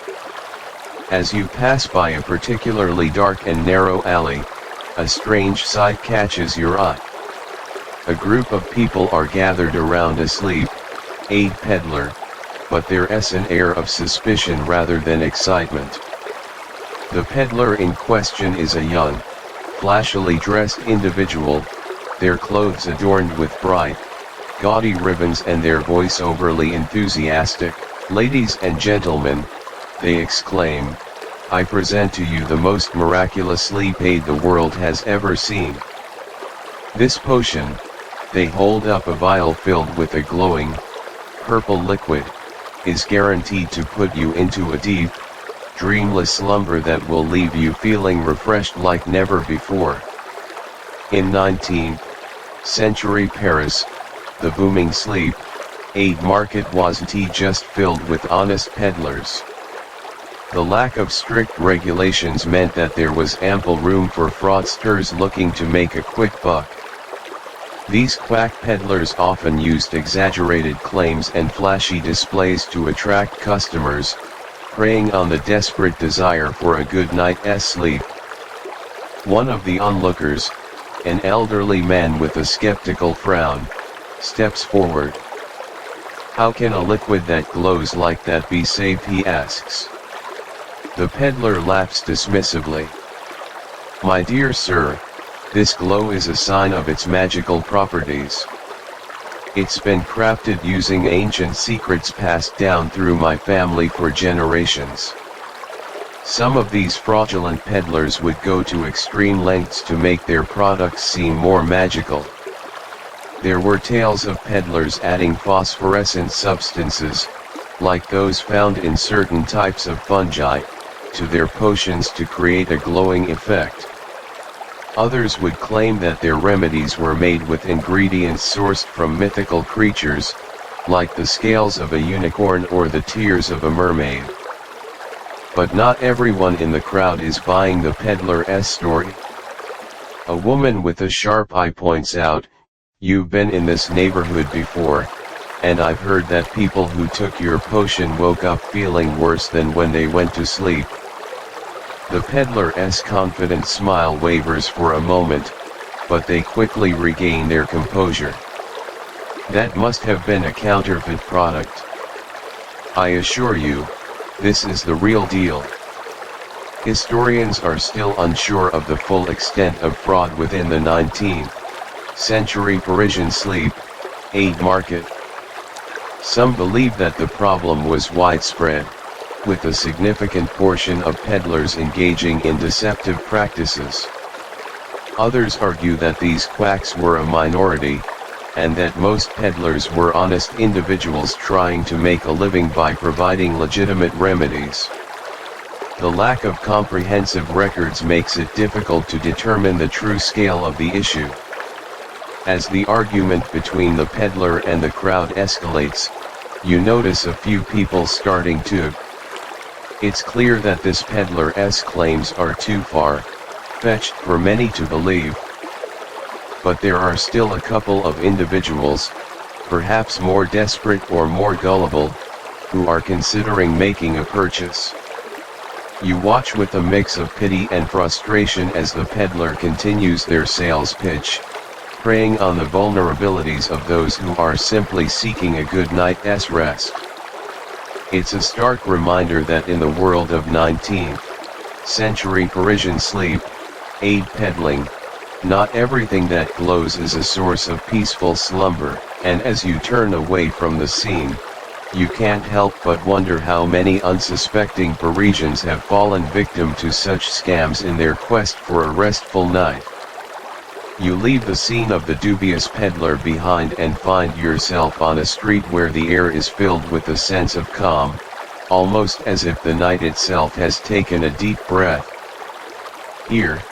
As you pass by a particularly dark and narrow alley, a strange sight catches your eye. A group of people are gathered around a sleep aid peddler, but there's an air of suspicion rather than excitement. The peddler in question is a young, flashily dressed individual, their clothes adorned with bright, gaudy ribbons and their voice overly enthusiastic. "Ladies and gentlemen," they exclaim, "I present to you the most miraculous sleep aid the world has ever seen. This potion," they hold up a vial filled with a glowing, purple liquid, "is guaranteed to put you into a deep, dreamless slumber that will leave you feeling refreshed like never before." In 19th century Paris, the booming sleep aid market wasn't just filled with honest peddlers. The lack of strict regulations meant that there was ample room for fraudsters looking to make a quick buck. These quack peddlers often used exaggerated claims and flashy displays to attract customers, preying on the desperate desire for a good night's sleep. One of the onlookers, an elderly man with a skeptical frown, steps forward. "How can a liquid that glows like that be safe?" he asks. The peddler laughs dismissively. "My dear sir, this glow is a sign of its magical properties. It's been crafted using ancient secrets passed down through my family for generations." Some of these fraudulent peddlers would go to extreme lengths to make their products seem more magical. There were tales of peddlers adding phosphorescent substances, like those found in certain types of fungi, to their potions to create a glowing effect. Others would claim that their remedies were made with ingredients sourced from mythical creatures, like the scales of a unicorn or the tears of a mermaid. But not everyone in the crowd is buying the peddler's story. A woman with a sharp eye points out, "You've been in this neighborhood before, and I've heard that people who took your potion woke up feeling worse than when they went to sleep." The peddler's confident smile wavers for a moment, but they quickly regain their composure. "That must have been a counterfeit product. I assure you, this is the real deal." Historians are still unsure of the full extent of fraud within the 19th century Parisian sleep aid market. Some believe that the problem was widespread, with a significant portion of peddlers engaging in deceptive practices. Others argue that these quacks were a minority, and that most peddlers were honest individuals trying to make a living by providing legitimate remedies. The lack of comprehensive records makes it difficult to determine the true scale of the issue. As the argument between the peddler and the crowd escalates, you notice a few people starting to. It's clear that this peddler's claims are too far-fetched for many to believe. But there are still a couple of individuals, perhaps more desperate or more gullible, who are considering making a purchase. You watch with a mix of pity and frustration as the peddler continues their sales pitch, preying on the vulnerabilities of those who are simply seeking a good night's rest. It's a stark reminder that in the world of 19th century Parisian sleep aid peddling, not everything that glows is a source of peaceful slumber, and as you turn away from the scene, you can't help but wonder how many unsuspecting Parisians have fallen victim to such scams in their quest for a restful night. You leave the scene of the dubious peddler behind and find yourself on a street where the air is filled with a sense of calm, almost as if the night itself has taken a deep breath. Here,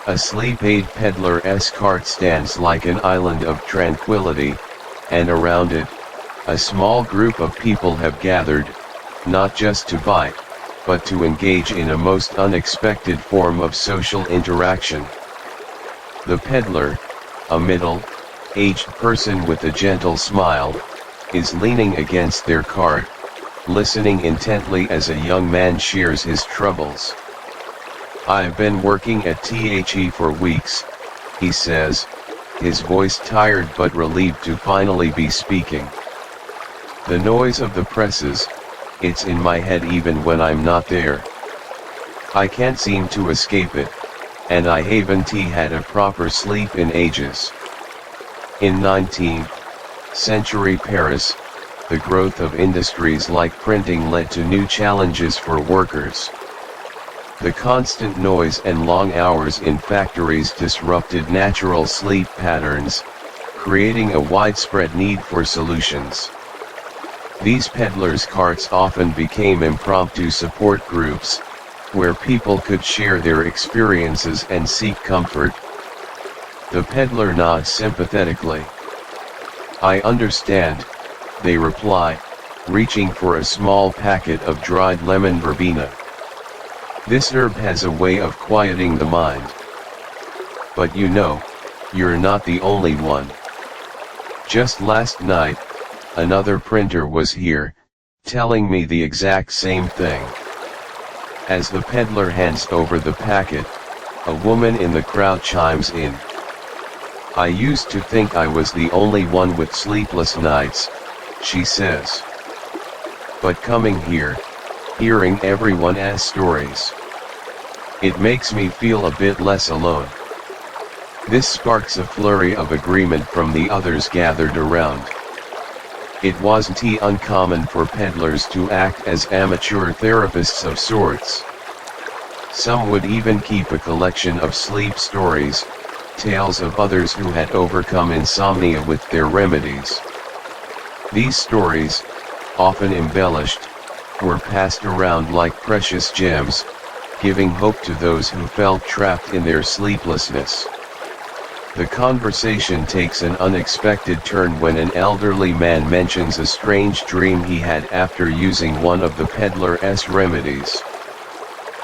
a sleep aid peddler's cart stands like an island of tranquility, and around it, a small group of people have gathered, not just to buy, but to engage in a most unexpected form of social interaction. The peddler, a middle-aged person with a gentle smile, is leaning against their cart, listening intently as a young man shares his troubles. "I've been working at THE for weeks," he says, his voice tired but relieved to finally be speaking. "The noise of the presses, it's in my head even when I'm not there. I can't seem to escape it, and I haven't had a proper sleep in ages." In 19th century Paris, the growth of industries like printing led to new challenges for workers. The constant noise and long hours in factories disrupted natural sleep patterns, creating a widespread need for solutions. These peddlers' carts often became impromptu support groups, where people could share their experiences and seek comfort. The peddler nods sympathetically. "I understand," they reply, reaching for a small packet of dried lemon verbena. "This herb has a way of quieting the mind. But you know, you're not the only one. Just last night, another printer was here, telling me the exact same thing. As the peddler hands over the packet, a woman in the crowd chimes in. "I used to think I was the only one with sleepless nights," she says. "But coming here, hearing everyone's stories, it makes me feel a bit less alone." This sparks a flurry of agreement from the others gathered around. It wasn't uncommon for peddlers to act as amateur therapists of sorts. Some would even keep a collection of sleep stories, tales of others who had overcome insomnia with their remedies. These stories, often embellished, were passed around like precious gems, giving hope to those who felt trapped in their sleeplessness. The conversation takes an unexpected turn when an elderly man mentions a strange dream he had after using one of the peddler's remedies.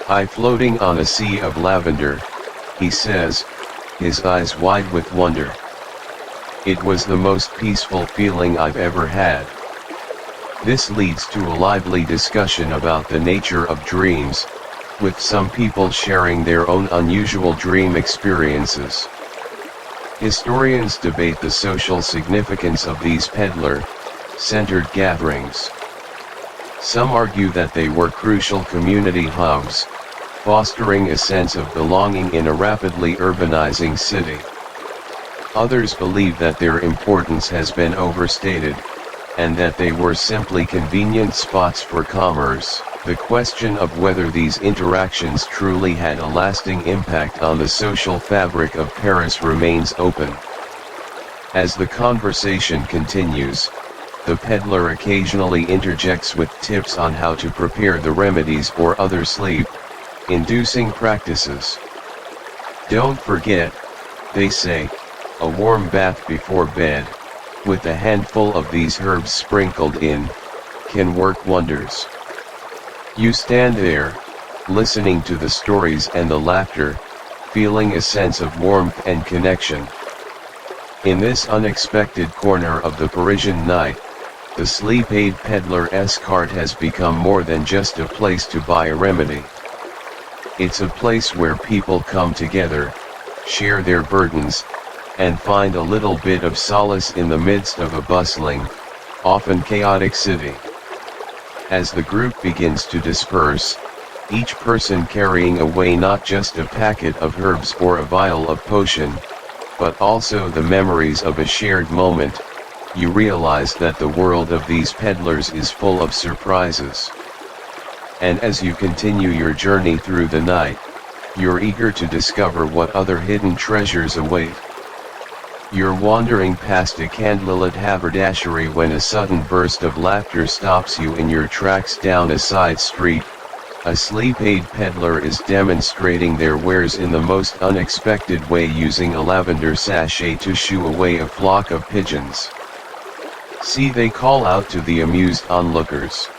"I floating on a sea of lavender," he says, his eyes wide with wonder. "It was the most peaceful feeling I've ever had." This leads to a lively discussion about the nature of dreams, with some people sharing their own unusual dream experiences. Historians debate the social significance of these peddler-centered gatherings. Some argue that they were crucial community hubs, fostering a sense of belonging in a rapidly urbanizing city. Others believe that their importance has been overstated, and that they were simply convenient spots for commerce. The question of whether these interactions truly had a lasting impact on the social fabric of Paris remains open. As the conversation continues, the peddler occasionally interjects with tips on how to prepare the remedies or other sleep-inducing practices. "Don't forget," they say, "a warm bath before bed, with a handful of these herbs sprinkled in, can work wonders." You stand there, listening to the stories and the laughter, feeling a sense of warmth and connection. In this unexpected corner of the Parisian night, the sleep aid peddler's cart has become more than just a place to buy a remedy. It's a place where people come together, share their burdens, and find a little bit of solace in the midst of a bustling, often chaotic city. As the group begins to disperse, each person carrying away not just a packet of herbs or a vial of potion, but also the memories of a shared moment, you realize that the world of these peddlers is full of surprises. And as you continue your journey through the night, you're eager to discover what other hidden treasures await. You're wandering past a candlelit haberdashery when a sudden burst of laughter stops you in your tracks down a side street. A sleep aid peddler is demonstrating their wares in the most unexpected way, using a lavender sachet to shoo away a flock of pigeons. "See," they call out to the amused onlookers.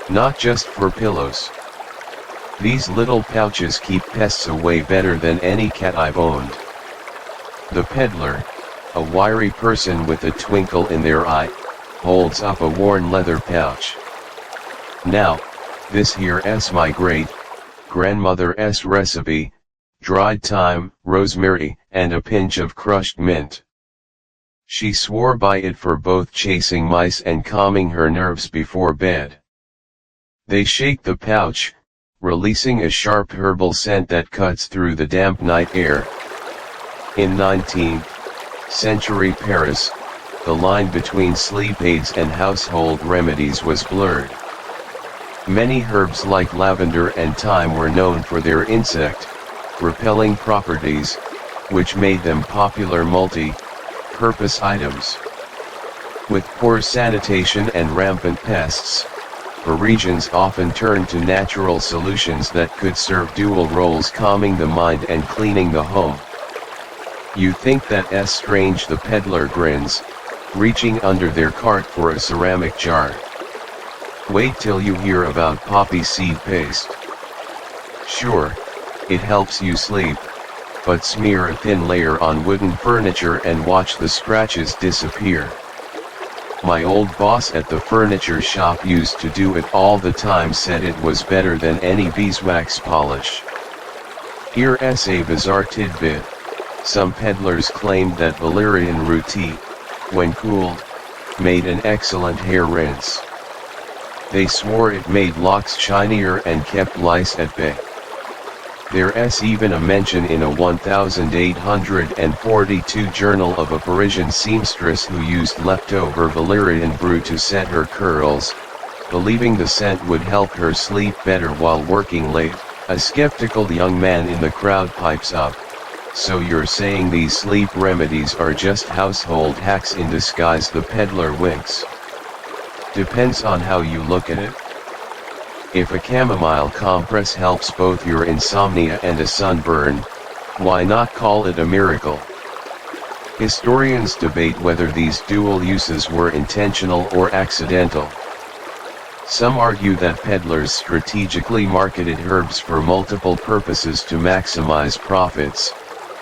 "Not just for pillows. These little pouches keep pests away better than any cat I've owned." The peddler, a wiry person with a twinkle in their eye, holds up a worn leather pouch. "Now, this here's my great-grandmother's recipe: dried thyme, rosemary, and a pinch of crushed mint. She swore by it for both chasing mice and calming her nerves before bed." They shake the pouch, releasing a sharp herbal scent that cuts through the damp night air. In 19th century Paris, the line between sleep aids and household remedies was blurred. Many herbs like lavender and thyme were known for their insect-repelling properties, which made them popular multi-purpose items. With poor sanitation and rampant pests, Parisians often turned to natural solutions that could serve dual roles: calming the mind and cleaning the home. You think that's strange, the peddler grins, reaching under their cart for a ceramic jar. Wait till you hear about poppy seed paste. Sure, it helps you sleep, but smear a thin layer on wooden furniture and watch the scratches disappear. My old boss at the furniture shop used to do it all the time, said it was better than any beeswax polish. Here's a bizarre tidbit. Some peddlers claimed that valerian root tea, when cooled, made an excellent hair rinse. They swore it made locks shinier and kept lice at bay. There's even a mention in a 1842 journal of a Parisian seamstress who used leftover valerian brew to set her curls, believing the scent would help her sleep better while working late. A skeptical young man in the crowd pipes up, "So you're saying these sleep remedies are just household hacks in disguise?" The peddler winks. "Depends on how you look at it. If a chamomile compress helps both your insomnia and a sunburn, why not call it a miracle?" Historians debate whether these dual uses were intentional or accidental. Some argue that peddlers strategically marketed herbs for multiple purposes to maximize profits,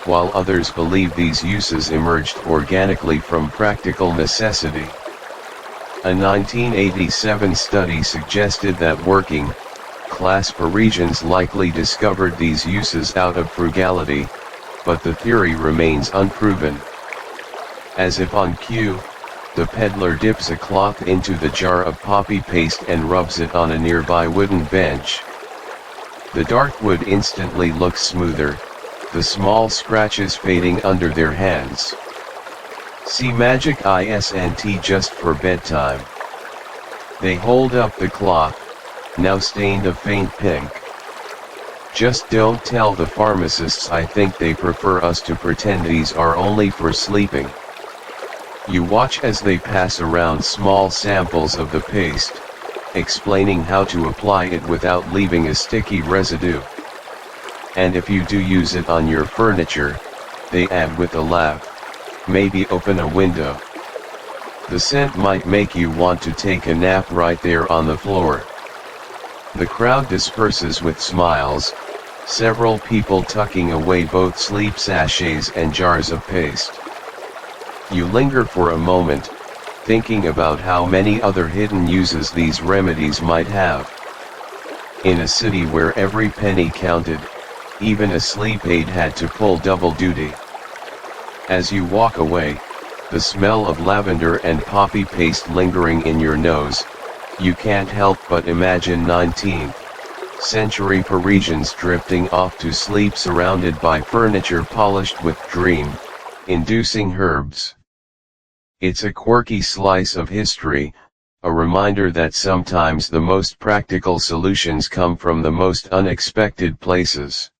while others believe these uses emerged organically from practical necessity. A 1987 study suggested that working-class Parisians likely discovered these uses out of frugality, but the theory remains unproven. As if on cue, the peddler dips a cloth into the jar of poppy paste and rubs it on a nearby wooden bench. The dark wood instantly looks smoother, the small scratches fading under their hands. See Magic Isn't just for bedtime. They hold up the cloth, now stained a faint pink. Just don't tell the pharmacists. I think they prefer us to pretend these are only for sleeping. You watch as they pass around small samples of the paste, explaining how to apply it without leaving a sticky residue. And if you do use it on your furniture, they add with a laugh, "Maybe open a window." The scent might make you want to take a nap right there on the floor. The crowd disperses with smiles, several people tucking away both sleep sachets and jars of paste. You linger for a moment, thinking about how many other hidden uses these remedies might have. In a city where every penny counted, even a sleep aid had to pull double duty. As you walk away, the smell of lavender and poppy paste lingering in your nose, you can't help but imagine 19th century Parisians drifting off to sleep surrounded by furniture polished with dream-inducing herbs. It's a quirky slice of history, a reminder that sometimes the most practical solutions come from the most unexpected places.